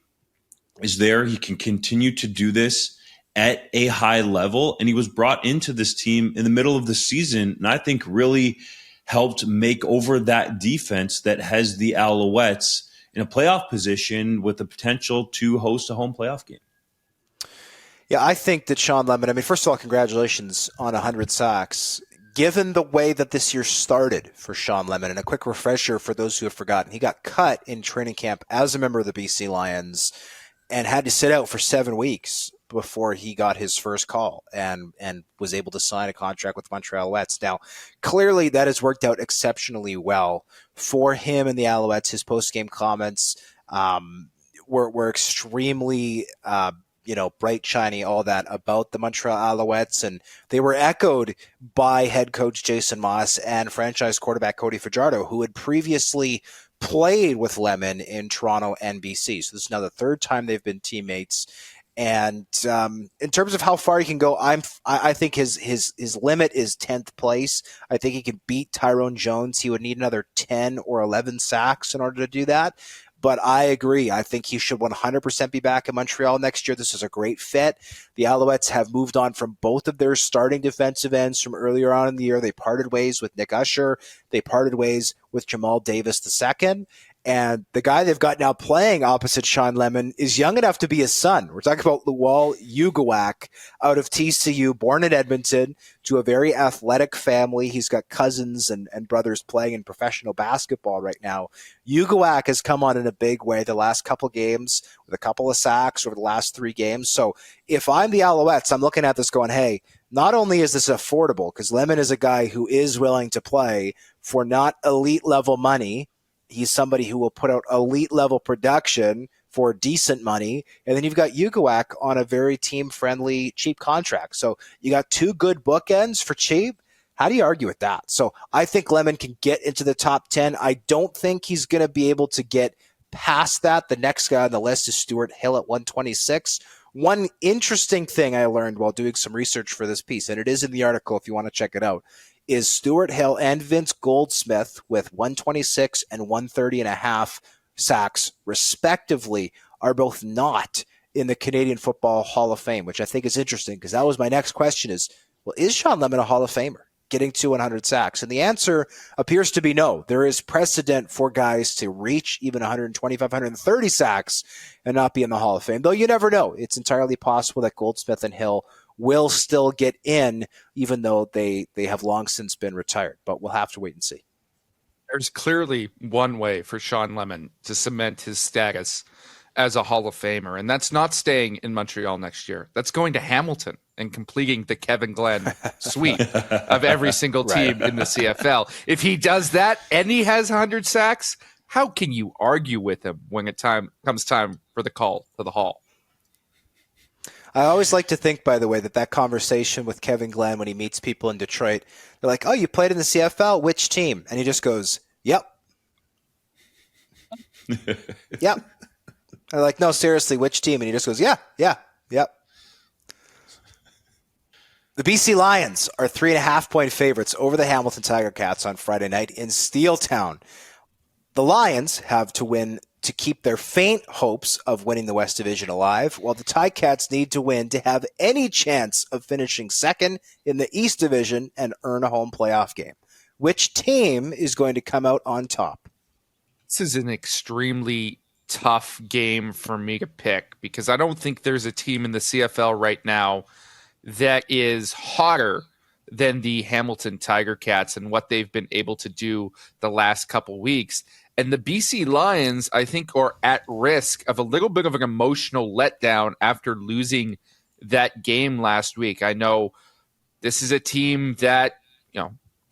is there. He can continue to do this at a high level. And he was brought into this team in the middle of the season, and I think really helped make over that defense that has the Alouettes in a playoff position with the potential to host a home playoff game. Yeah, I think that Shawn Lemon, I mean, first of all, congratulations on 100 sacks. Given the way that this year started for Shawn Lemon, and a quick refresher for those who have forgotten, he got cut in training camp as a member of the BC Lions and had to sit out for 7 weeks before he got his first call and was able to sign a contract with Montreal Alouettes. Now, clearly that has worked out exceptionally well for him and the Alouettes. His post-game comments were extremely bright, shiny, all that about the Montreal Alouettes, and they were echoed by head coach Jason Moss and franchise quarterback Cody Fajardo, who had previously played with Lemon in Toronto and BC. So this is now the third time they've been teammates. And in terms of how far he can go, I think his limit is 10th place. I think he can beat Tyrone Jones. He would need another 10 or 11 sacks in order to do that. But I agree. I think he should 100% be back in Montreal next year. This is a great fit. The Alouettes have moved on from both of their starting defensive ends from earlier on in the year. They parted ways with Nick Usher. They parted ways with Jamal Davis II. And the guy they've got now playing opposite Shawn Lemon is young enough to be his son. We're talking about Lual Ugawak out of TCU, born in Edmonton, to a very athletic family. He's got cousins and brothers playing in professional basketball right now. Ugawak has come on in a big way the last couple games with a couple of sacks over the last 3 games. So if I'm the Alouettes, I'm looking at this going, hey, not only is this affordable, because Lemon is a guy who is willing to play for not elite level money. He's somebody who will put out elite level production for decent money. And then you've got Ugawak on a very team-friendly, cheap contract. So you got 2 good bookends for cheap. How do you argue with that? So I think Lemon can get into the top 10. I don't think he's going to be able to get past that. The next guy on the list is Stuart Hill at 126. One interesting thing I learned while doing some research for this piece, and it is in the article if you want to check it out, is Stuart Hill and Vince Goldsmith with 126 and 130.5 sacks, respectively, are both not in the Canadian Football Hall of Fame, which I think is interesting because that was my next question is Shawn Lemon a Hall of Famer getting to 100 sacks? And the answer appears to be no. There is precedent for guys to reach even 125, 130 sacks and not be in the Hall of Fame, though you never know. It's entirely possible that Goldsmith and Hill will still get in, even though they have long since been retired. But we'll have to wait and see. There's clearly one way for Shawn Lemon to cement his status as a Hall of Famer, and that's not staying in Montreal next year. That's going to Hamilton and completing the Kevin Glenn suite of every single team in the CFL. If he does that and he has 100 sacks, how can you argue with him when comes time for the call to the Hall? I always like to think, by the way, that conversation with Kevin Glenn when he meets people in Detroit, they're like, oh, you played in the CFL? Which team? And he just goes, yep. Yep. They're like, no, seriously, which team? And he just goes, yeah, yep. The BC Lions are 3.5-point favorites over the Hamilton Tiger Cats on Friday night in Steeltown. The Lions have to win to keep their faint hopes of winning the West Division alive, while the Ticats need to win to have any chance of finishing second in the East Division and earn a home playoff game. Which team is going to come out on top? This is an extremely tough game for me to pick because I don't think there's a team in the CFL right now that is hotter than the Hamilton Tiger Cats and what they've been able to do the last couple weeks. And the BC Lions, I think, are at risk of a little bit of an emotional letdown after losing that game last week. I know this is a team that,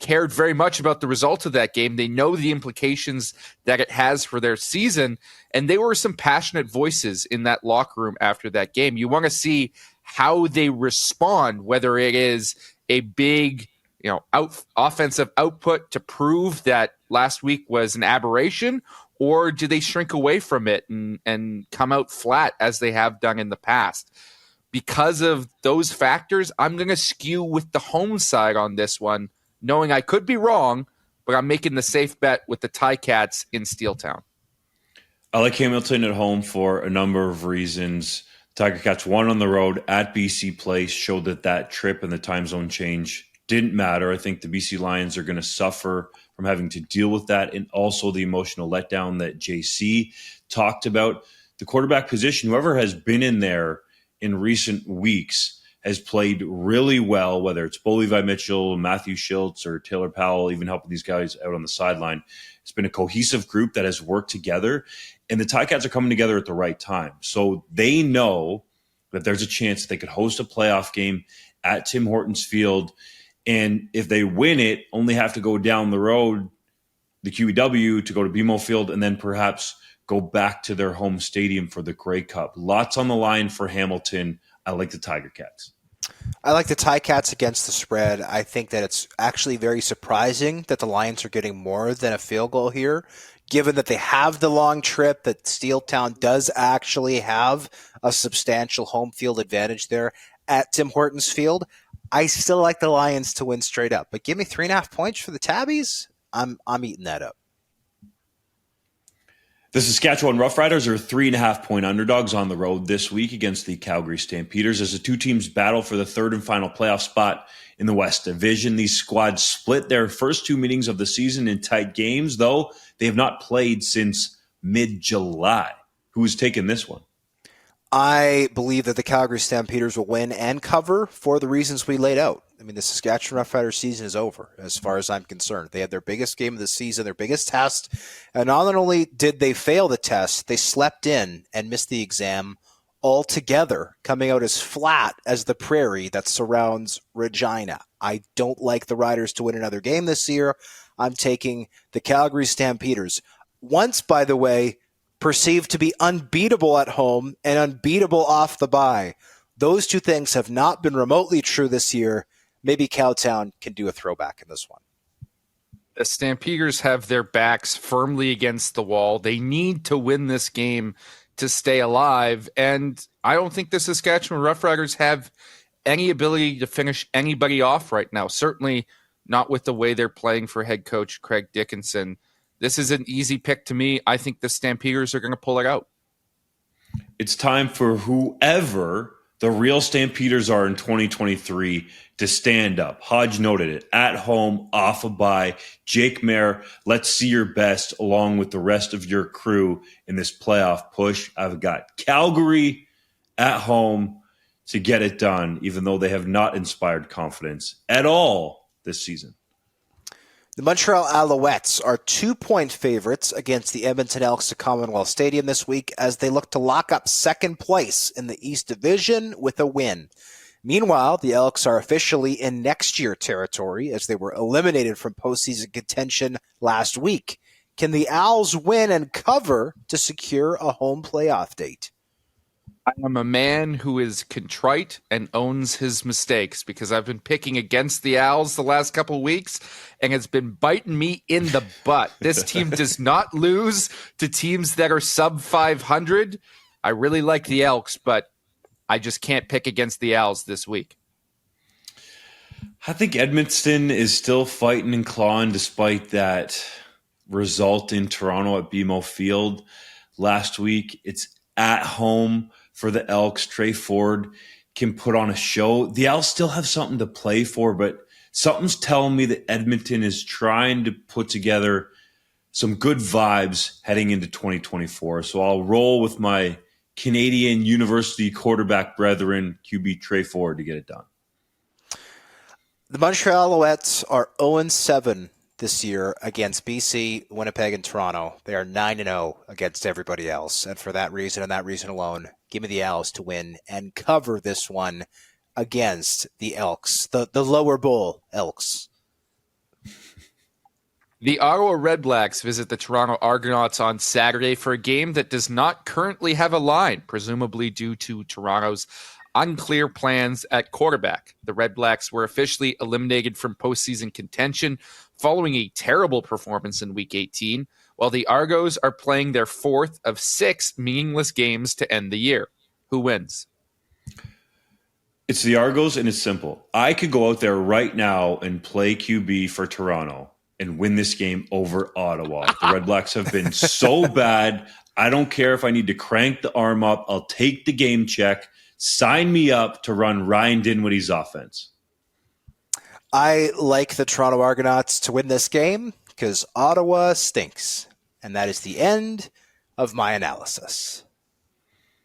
cared very much about the result of that game. They know the implications that it has for their season, and there were some passionate voices in that locker room after that game. You want to see how they respond, whether it is a big, offensive output to prove that last week was an aberration, or do they shrink away from it and come out flat as they have done in the past? Because of those factors, I'm going to skew with the home side on this one, knowing I could be wrong, but I'm making the safe bet with the Ticats in Steeltown. I like Hamilton at home for a number of reasons. Tiger Cats won on the road at BC Place, showed that trip and the time zone change didn't matter. I think the BC Lions are going to suffer from having to deal with that, and also the emotional letdown that JC talked about. The quarterback position, whoever has been in there in recent weeks, has played really well, whether it's Levi Mitchell, Matthew Schultz, or Taylor Powell, even helping these guys out on the sideline. It's been a cohesive group that has worked together, and the Ticats are coming together at the right time. So they know that there's a chance that they could host a playoff game at Tim Hortons Field, and if they win it, only have to go down the road, the QEW, to go to BMO Field, and then perhaps go back to their home stadium for the Grey Cup. Lots on the line for Hamilton. I like the Tiger Cats. I like the Ticats against the spread. I think that it's actually very surprising that the Lions are getting more than a field goal here, given that they have the long trip, that Steeltown does actually have a substantial home field advantage there at Tim Hortons Field. I still like the Lions to win straight up, but give me 3.5 points for the Tabbies. I'm eating that up. The Saskatchewan Roughriders are 3.5-point underdogs on the road this week against the Calgary Stampeders as the two teams battle for the third and final playoff spot in the West Division. These squads split their first two meetings of the season in tight games, though they have not played since mid-July. Who has taken this one? I believe that the Calgary Stampeders will win and cover for the reasons we laid out. I mean, the Saskatchewan Roughriders season is over as far as I'm concerned. They had their biggest game of the season, their biggest test, and not only did they fail the test, they slept in and missed the exam altogether, coming out as flat as the prairie that surrounds Regina. I don't like the Riders to win another game this year. I'm taking the Calgary Stampeders. Once, by the way, perceived to be unbeatable at home and unbeatable off the bye. Those two things have not been remotely true this year. Maybe Cowtown can do a throwback in this one. The Stampeders have their backs firmly against the wall. They need to win this game to stay alive, and I don't think the Saskatchewan Roughriders have any ability to finish anybody off right now, certainly not with the way they're playing for head coach Craig Dickinson. This is an easy pick to me. I think the Stampeders are going to pull it out. It's time for whoever the real Stampeders are in 2023 to stand up. Hodge noted it. At home, off a bye. Jake Mayer, let's see your best along with the rest of your crew in this playoff push. I've got Calgary at home to get it done, even though they have not inspired confidence at all this season. The Montreal Alouettes are 2-point favorites against the Edmonton Elks at Commonwealth Stadium this week as they look to lock up second place in the East Division with a win. Meanwhile, the Elks are officially in next year territory as they were eliminated from postseason contention last week. Can the Owls win and cover to secure a home playoff date? I am a man who is contrite and owns his mistakes because I've been picking against the Owls the last couple of weeks, and it's been biting me in the butt. This team does not lose to teams that are sub 500. I really like the Elks, but I just can't pick against the Owls this week. I think Edmonton is still fighting and clawing despite that result in Toronto at BMO Field last week. It's at home for the Elks. Trey Ford can put on a show. The Owls still have something to play for, but something's telling me that Edmonton is trying to put together some good vibes heading into 2024. So I'll roll with my Canadian University quarterback brethren, QB Trey Ford, to get it done. The Montreal Alouettes are 0-7 this year against BC, Winnipeg, and Toronto. They are 9-0 against everybody else. And for that reason and that reason alone, give me the Owls to win and cover this one against the Elks, the lower bowl Elks. The Ottawa Redblacks visit the Toronto Argonauts on Saturday for a game that does not currently have a line, presumably due to Toronto's unclear plans at quarterback. The Redblacks were officially eliminated from postseason contention following a terrible performance in Week 18, while the Argos are playing their fourth of 6 meaningless games to end the year. Who wins? It's the Argos, and it's simple. I could go out there right now and play QB for Toronto and win this game over Ottawa. The Redblacks have been so bad. I don't care if I need to crank the arm up. I'll take the game check. Sign me up to run Ryan Dinwiddie's offense. I like the Toronto Argonauts to win this game because Ottawa stinks. And that is the end of my analysis.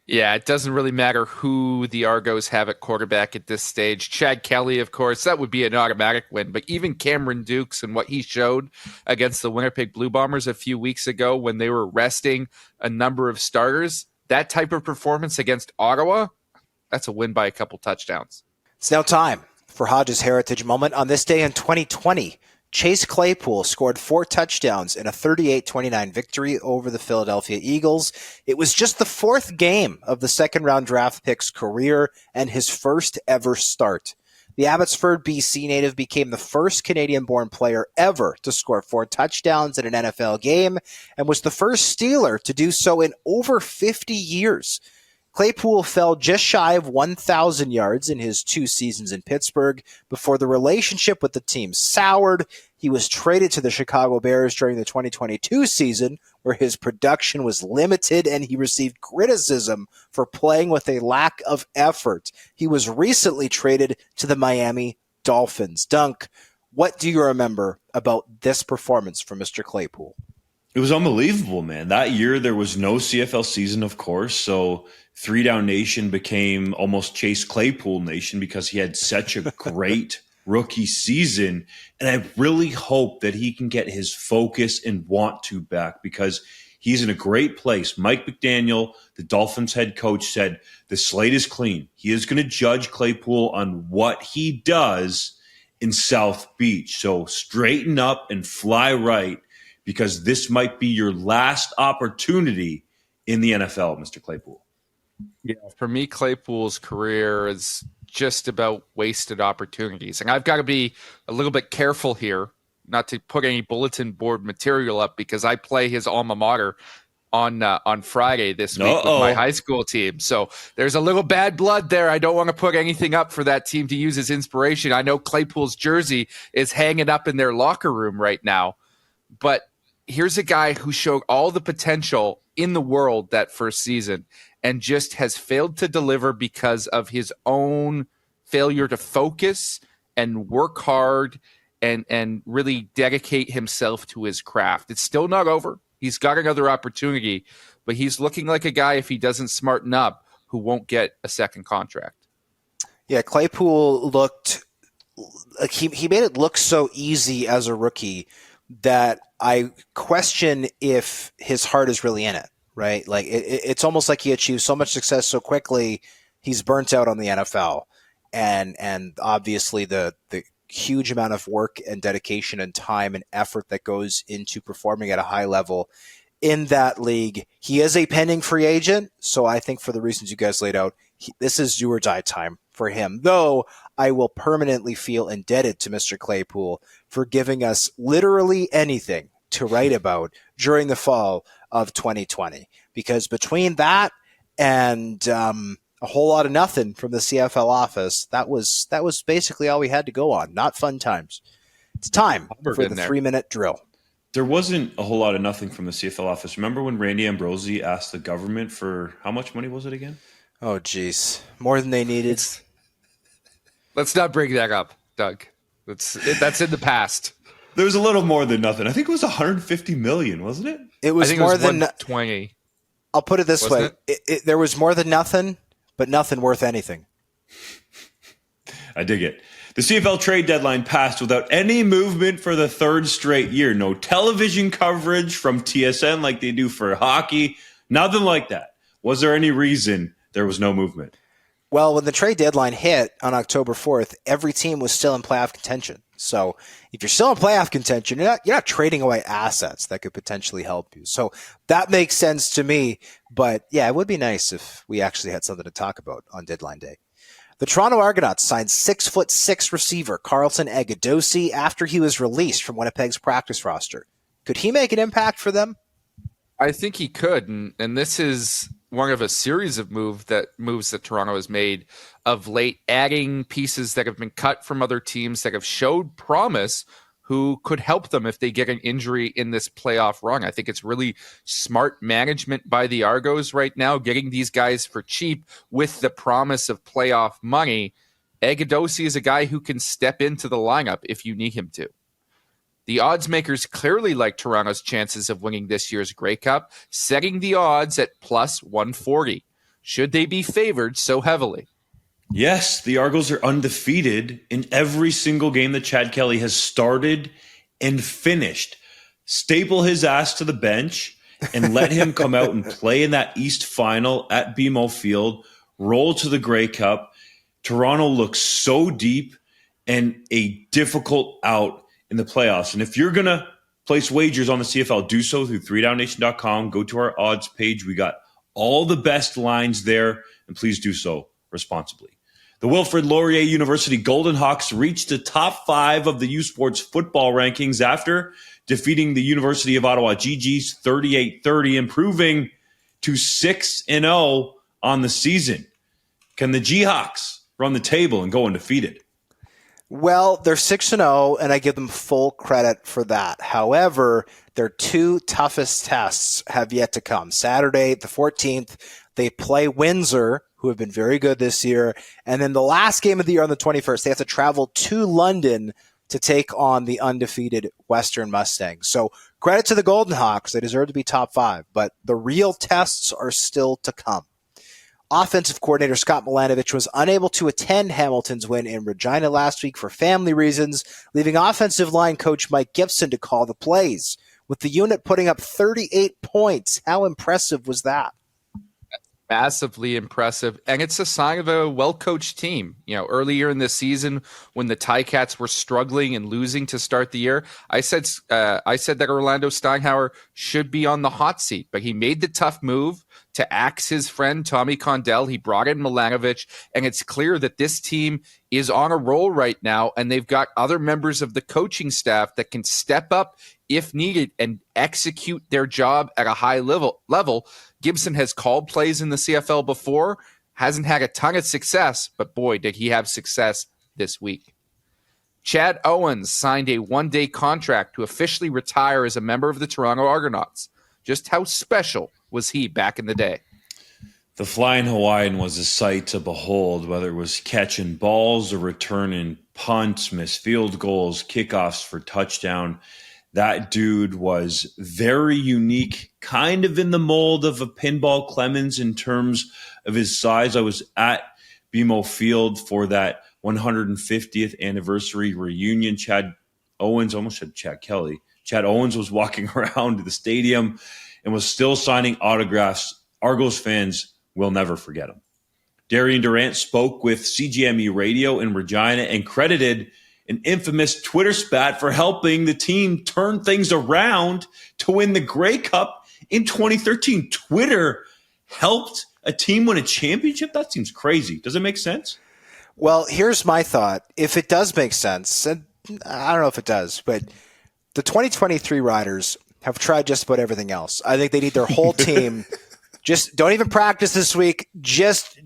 Yeah, it doesn't really matter who the Argos have at quarterback at this stage. Chad Kelly, of course, that would be an automatic win. But even Cameron Dukes and what he showed against the Winnipeg Blue Bombers a few weeks ago when they were resting a number of starters, that type of performance against Ottawa, that's a win by a couple touchdowns. It's now time for Hodge's Heritage Moment. On this day in 2020, Chase Claypool scored 4 touchdowns in a 38-29 victory over the Philadelphia Eagles. It was just the 4th game of the second-round draft pick's career and his first ever start. The Abbotsford, BC native became the first Canadian-born player ever to score 4 touchdowns in an NFL game and was the first Steeler to do so in over 50 years. Claypool fell just shy of 1,000 yards in his 2 seasons in Pittsburgh before the relationship with the team soured. He was traded to the Chicago Bears during the 2022 season, where his production was limited and he received criticism for playing with a lack of effort. He was recently traded to the Miami Dolphins. Dunk, what do you remember about this performance from Mr. Claypool? It was unbelievable, man. That year there was no CFL season, of course, so 3DownNation became almost Chase Claypool Nation because he had such a great rookie season. And I really hope that he can get his focus and want to back because he's in a great place. Mike McDaniel, the Dolphins head coach, said the slate is clean. He is going to judge Claypool on what he does in South Beach. So straighten up and fly right because this might be your last opportunity in the NFL, Mr. Claypool. Yeah, for me, Claypool's career is just about wasted opportunities. And I've got to be a little bit careful here not to put any bulletin board material up because I play his alma mater on Friday this week with my high school team. So there's a little bad blood there. I don't want to put anything up for that team to use as inspiration. I know Claypool's jersey is hanging up in their locker room right now. But here's a guy who showed all the potential in the world that first season and just has failed to deliver because of his own failure to focus and work hard and really dedicate himself to his craft. It's still not over. He's got another opportunity, but he's looking like a guy, if he doesn't smarten up, who won't get a second contract. Yeah, Claypool looked like he made it look so easy as a rookie that I question if his heart is really in it, right? Like it's almost like he achieved so much success so quickly, he's burnt out on the NFL. And obviously the huge amount of work and dedication and time and effort that goes into performing at a high level in that league. He is a pending free agent, so I think for the reasons you guys laid out, this is do or die time for him, though I will permanently feel indebted to Mr. Claypool for giving us literally anything to write about during the fall of 2020, because between that and a whole lot of nothing from the CFL office, that was basically all we had to go on. Not fun times. It's time for the 3-minute drill. There wasn't a whole lot of nothing from the CFL office. Remember when Randy Ambrosie asked the government for how much money was it again? Oh, geez. More than they needed. Let's not bring that up, Doug. That's in the past. There was a little more than nothing. I think it was $150 million, wasn't it? It was more than 120. I'll put it this way. There was more than nothing, but nothing worth anything. I dig it. The CFL trade deadline passed without any movement for the third straight year. No television coverage from TSN like they do for hockey. Nothing like that. Was there any reason there was no movement? Well, when the trade deadline hit on October 4th, every team was still in playoff contention. So if you're still in playoff contention, you're not trading away assets that could potentially help you. So that makes sense to me. But yeah, it would be nice if we actually had something to talk about on deadline day. The Toronto Argonauts signed 6'6" receiver Carlton Agadosi after he was released from Winnipeg's practice roster. Could he make an impact for them? I think he could, and this is one of a series of moves that Toronto has made of late, adding pieces that have been cut from other teams that have showed promise who could help them if they get an injury in this playoff run. I think it's really smart management by the Argos right now, getting these guys for cheap with the promise of playoff money. Agadosi is a guy who can step into the lineup if you need him to. The odds makers clearly like Toronto's chances of winning this year's Grey Cup, setting the odds at plus 140. Should they be favored so heavily? Yes, the Argos are undefeated in every single game that Chad Kelly has started and finished. Staple his ass to the bench and let him come out and play in that East final at BMO Field, roll to the Grey Cup. Toronto looks so deep and a difficult out in the playoffs. And if you're going to place wagers on the CFL, do so through 3DownNation.com. Go to our odds page. We got all the best lines there, and please do so responsibly. The Wilfrid Laurier University Golden Hawks reached the top 5 of the U Sports football rankings after defeating the University of Ottawa GGs 38-30, improving to 6-0 on the season. Can the G-Hawks run the table and go undefeated? Well, they're 6-0, and I give them full credit for that. However, their 2 toughest tests have yet to come. Saturday, the 14th, they play Windsor, who have been very good this year. And then the last game of the year on the 21st, they have to travel to London to take on the undefeated Western Mustangs. So credit to the Golden Hawks. They deserve to be top 5, but the real tests are still to come. Offensive coordinator Scott Milanovich was unable to attend Hamilton's win in Regina last week for family reasons, leaving offensive line coach Mike Gibson to call the plays, with the unit putting up 38 points. How impressive was that? Massively impressive, and it's a sign of a well-coached team. You know, earlier in this season, when the Ticats were struggling and losing to start the year, I said that Orlando Steinhauer should be on the hot seat, but he made the tough move to axe his friend Tommy Condell. He brought in Milanovich, and it's clear that this team is on a roll right now, and they've got other members of the coaching staff that can step up if needed and execute their job at a high level. Gibson has called plays in the CFL before, hasn't had a ton of success, but boy, did he have success this week. Chad Owens signed a one-day contract to officially retire as a member of the Toronto Argonauts. Just how special was he back in the day? The Flying Hawaiian was a sight to behold, whether it was catching balls or returning punts, missed field goals, kickoffs for touchdown. That dude was very unique, kind of in the mold of a Pinball Clemens in terms of his size. I was at BMO Field for that 150th anniversary reunion. Chad Owens, almost said Chad Kelly. Chad Owens was walking around the stadium and was still signing autographs. Argos fans will never forget him. Darian Durant spoke with CGME Radio in Regina and credited an infamous Twitter spat for helping the team turn things around to win the Grey Cup in 2013. Twitter helped a team win a championship? That seems crazy. Does it make sense? Well, here's my thought. If it does make sense, and I don't know if it does, but the 2023 Riders have tried just about everything else. I think they need their whole team. Just don't even practice this week. Just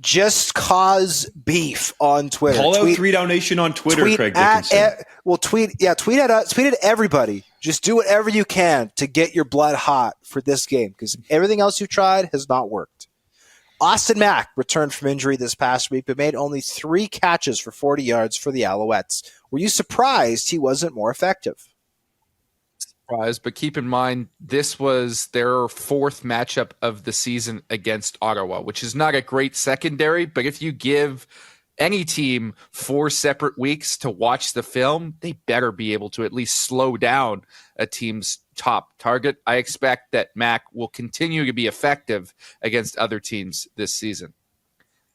cause beef on Twitter. Call out 3DownNation on Twitter, Craig Dickinson. Tweet at us. Tweet at everybody. Just do whatever you can to get your blood hot for this game, because everything else you've tried has not worked. Austin Mack returned from injury this past week, but made only 3 catches for 40 yards for the Alouettes. Were you surprised he wasn't more effective? But keep in mind, this was their 4th matchup of the season against Ottawa, which is not a great secondary, but if you give any team 4 separate weeks to watch the film, they better be able to at least slow down a team's top target. I expect that Mac will continue to be effective against other teams this season.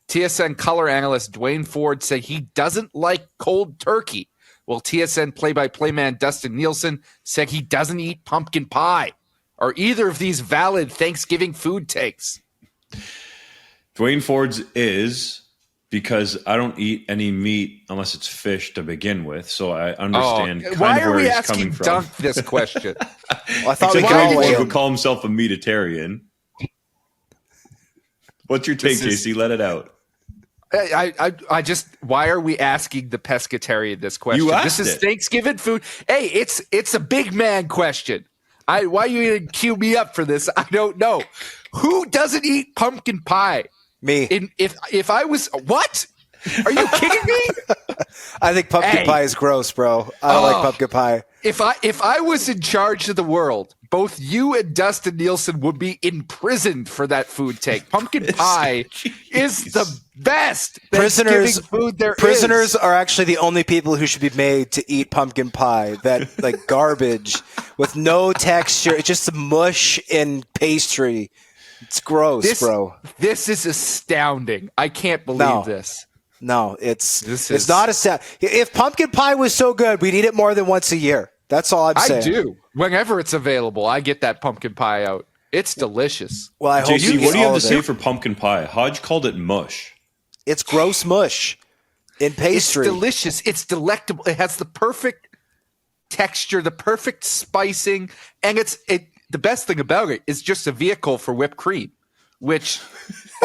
TSN color analyst Dwayne Ford said he doesn't like cold turkey, while TSN play-by-play man Dustin Nielsen said he doesn't eat pumpkin pie. Are either of these valid Thanksgiving food takes? Dwayne Ford's is, because I don't eat any meat unless it's fish to begin with, so I understand why kind of are where we he's asking coming from. Dunk this question? Well, I thought we Except could Dwayne all Ford would call himself a meatitarian. What's your take, JC? Let it out. I just, why are we asking the pescatarian this question? You asked This is it. Thanksgiving food. Hey, it's a big man question. Why you didn't cue me up for this? I don't know. Who doesn't eat pumpkin pie? Me. If I was, what? Are you kidding me? I think pumpkin pie is gross, bro. I don't like pumpkin pie. If I was in charge of the world, both you and Dustin Nielsen would be imprisoned for that food take. Pumpkin pie is the best Thanksgiving food there is. Prisoners are actually the only people who should be made to eat pumpkin pie. That like garbage with no texture. It's just mush and pastry. It's gross, bro. This is astounding. I can't believe this. No, it's not astounding. If pumpkin pie was so good, we'd eat it more than once a year. That's all I'm saying. I do. Whenever it's available, I get that pumpkin pie out. It's delicious. Well, I hope JC, what do you have to say for pumpkin pie? Hodge called it mush. It's gross mush in pastry. It's delicious. It's delectable. It has the perfect texture, the perfect spicing, and the best thing about it is just a vehicle for whipped cream, which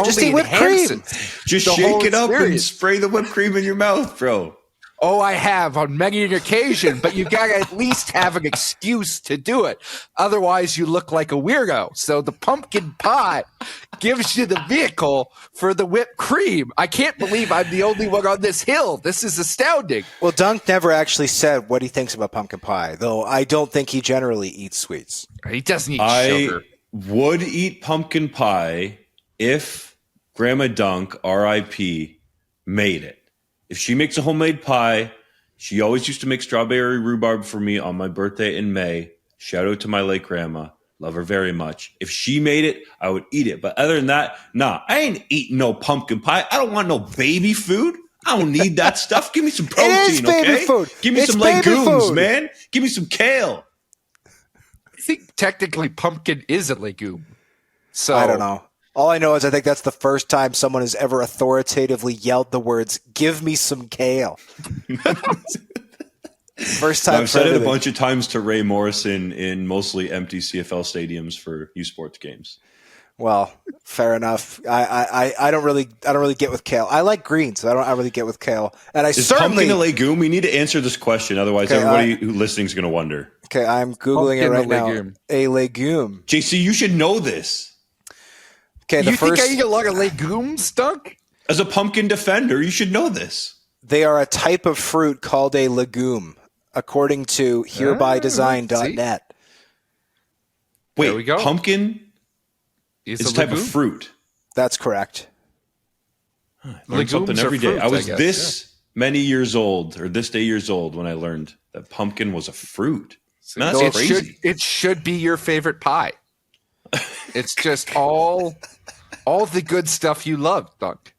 just only eat whipped cream. Just the shake whole it up and experience. spray the whipped cream in your mouth, bro. Oh, I have on many an occasion, but you gotta at least have an excuse to do it. Otherwise, you look like a weirdo. So the pumpkin pie gives you the vehicle for the whipped cream. I can't believe I'm the only one on this hill. This is astounding. Well, Dunk never actually said what he thinks about pumpkin pie, though I don't think he generally eats sweets. He doesn't eat I sugar. would eat pumpkin pie if Grandma Dunk, R.I.P., made it. If she makes a homemade pie, she always used to make strawberry rhubarb for me on my birthday in May. Shout out to my late grandma. Love her very much. If she made it, I would eat it. But other than that, nah, I ain't eating no pumpkin pie. I don't want no baby food. I don't need that stuff. Give me some protein, It is baby okay? food. Give me It's some baby legumes, food. man. Give me some kale. I think technically pumpkin is a legume. So I don't know. All I know is I think that's the first time someone has ever authoritatively yelled the words, "Give me some kale." First time. I've for said it a everything. bunch of times to Ray Morrison in mostly empty CFL stadiums for U Sports games. Well, fair enough. I don't really get with kale. I like greens. I don't really get with kale. And I Is certainly pumpkin a legume? We need to answer this question, otherwise Okay, everybody who listening is going to wonder. Okay, I'm googling it Pumpkin, right a now. legume. A legume. JC, you should know this. Okay, the You first think I eat a lot of legumes, Dunk? As a pumpkin defender, you should know this. they are a type of fruit called a legume, according to hereby.design.net. Wait, There we go. pumpkin is a type of fruit. That's correct. Learn Legumes something are every day. fruits, I was I guess, this many years old, or this day years old, when I learned that pumpkin was a fruit. Man, that's crazy. It should be your favorite pie. It's just all the good stuff you love, Dunk.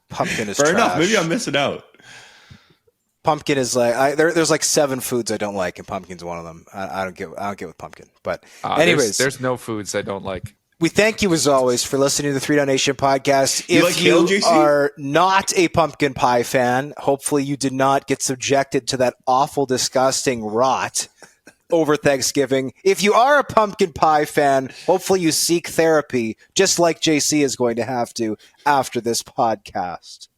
Pumpkin is Fair trash. enough. Maybe I'm missing out. Pumpkin is like there's like 7 foods I don't like, and pumpkin's one of them. I don't get with pumpkin. But anyways, there's no foods I don't like. we thank you as always for listening to the 3DownNation podcast. You If like kale, you JC? are not a pumpkin pie fan, hopefully you did not get subjected to that awful, disgusting rot over Thanksgiving. If you are a pumpkin pie fan, hopefully you seek therapy, just like JC is going to have to after this podcast.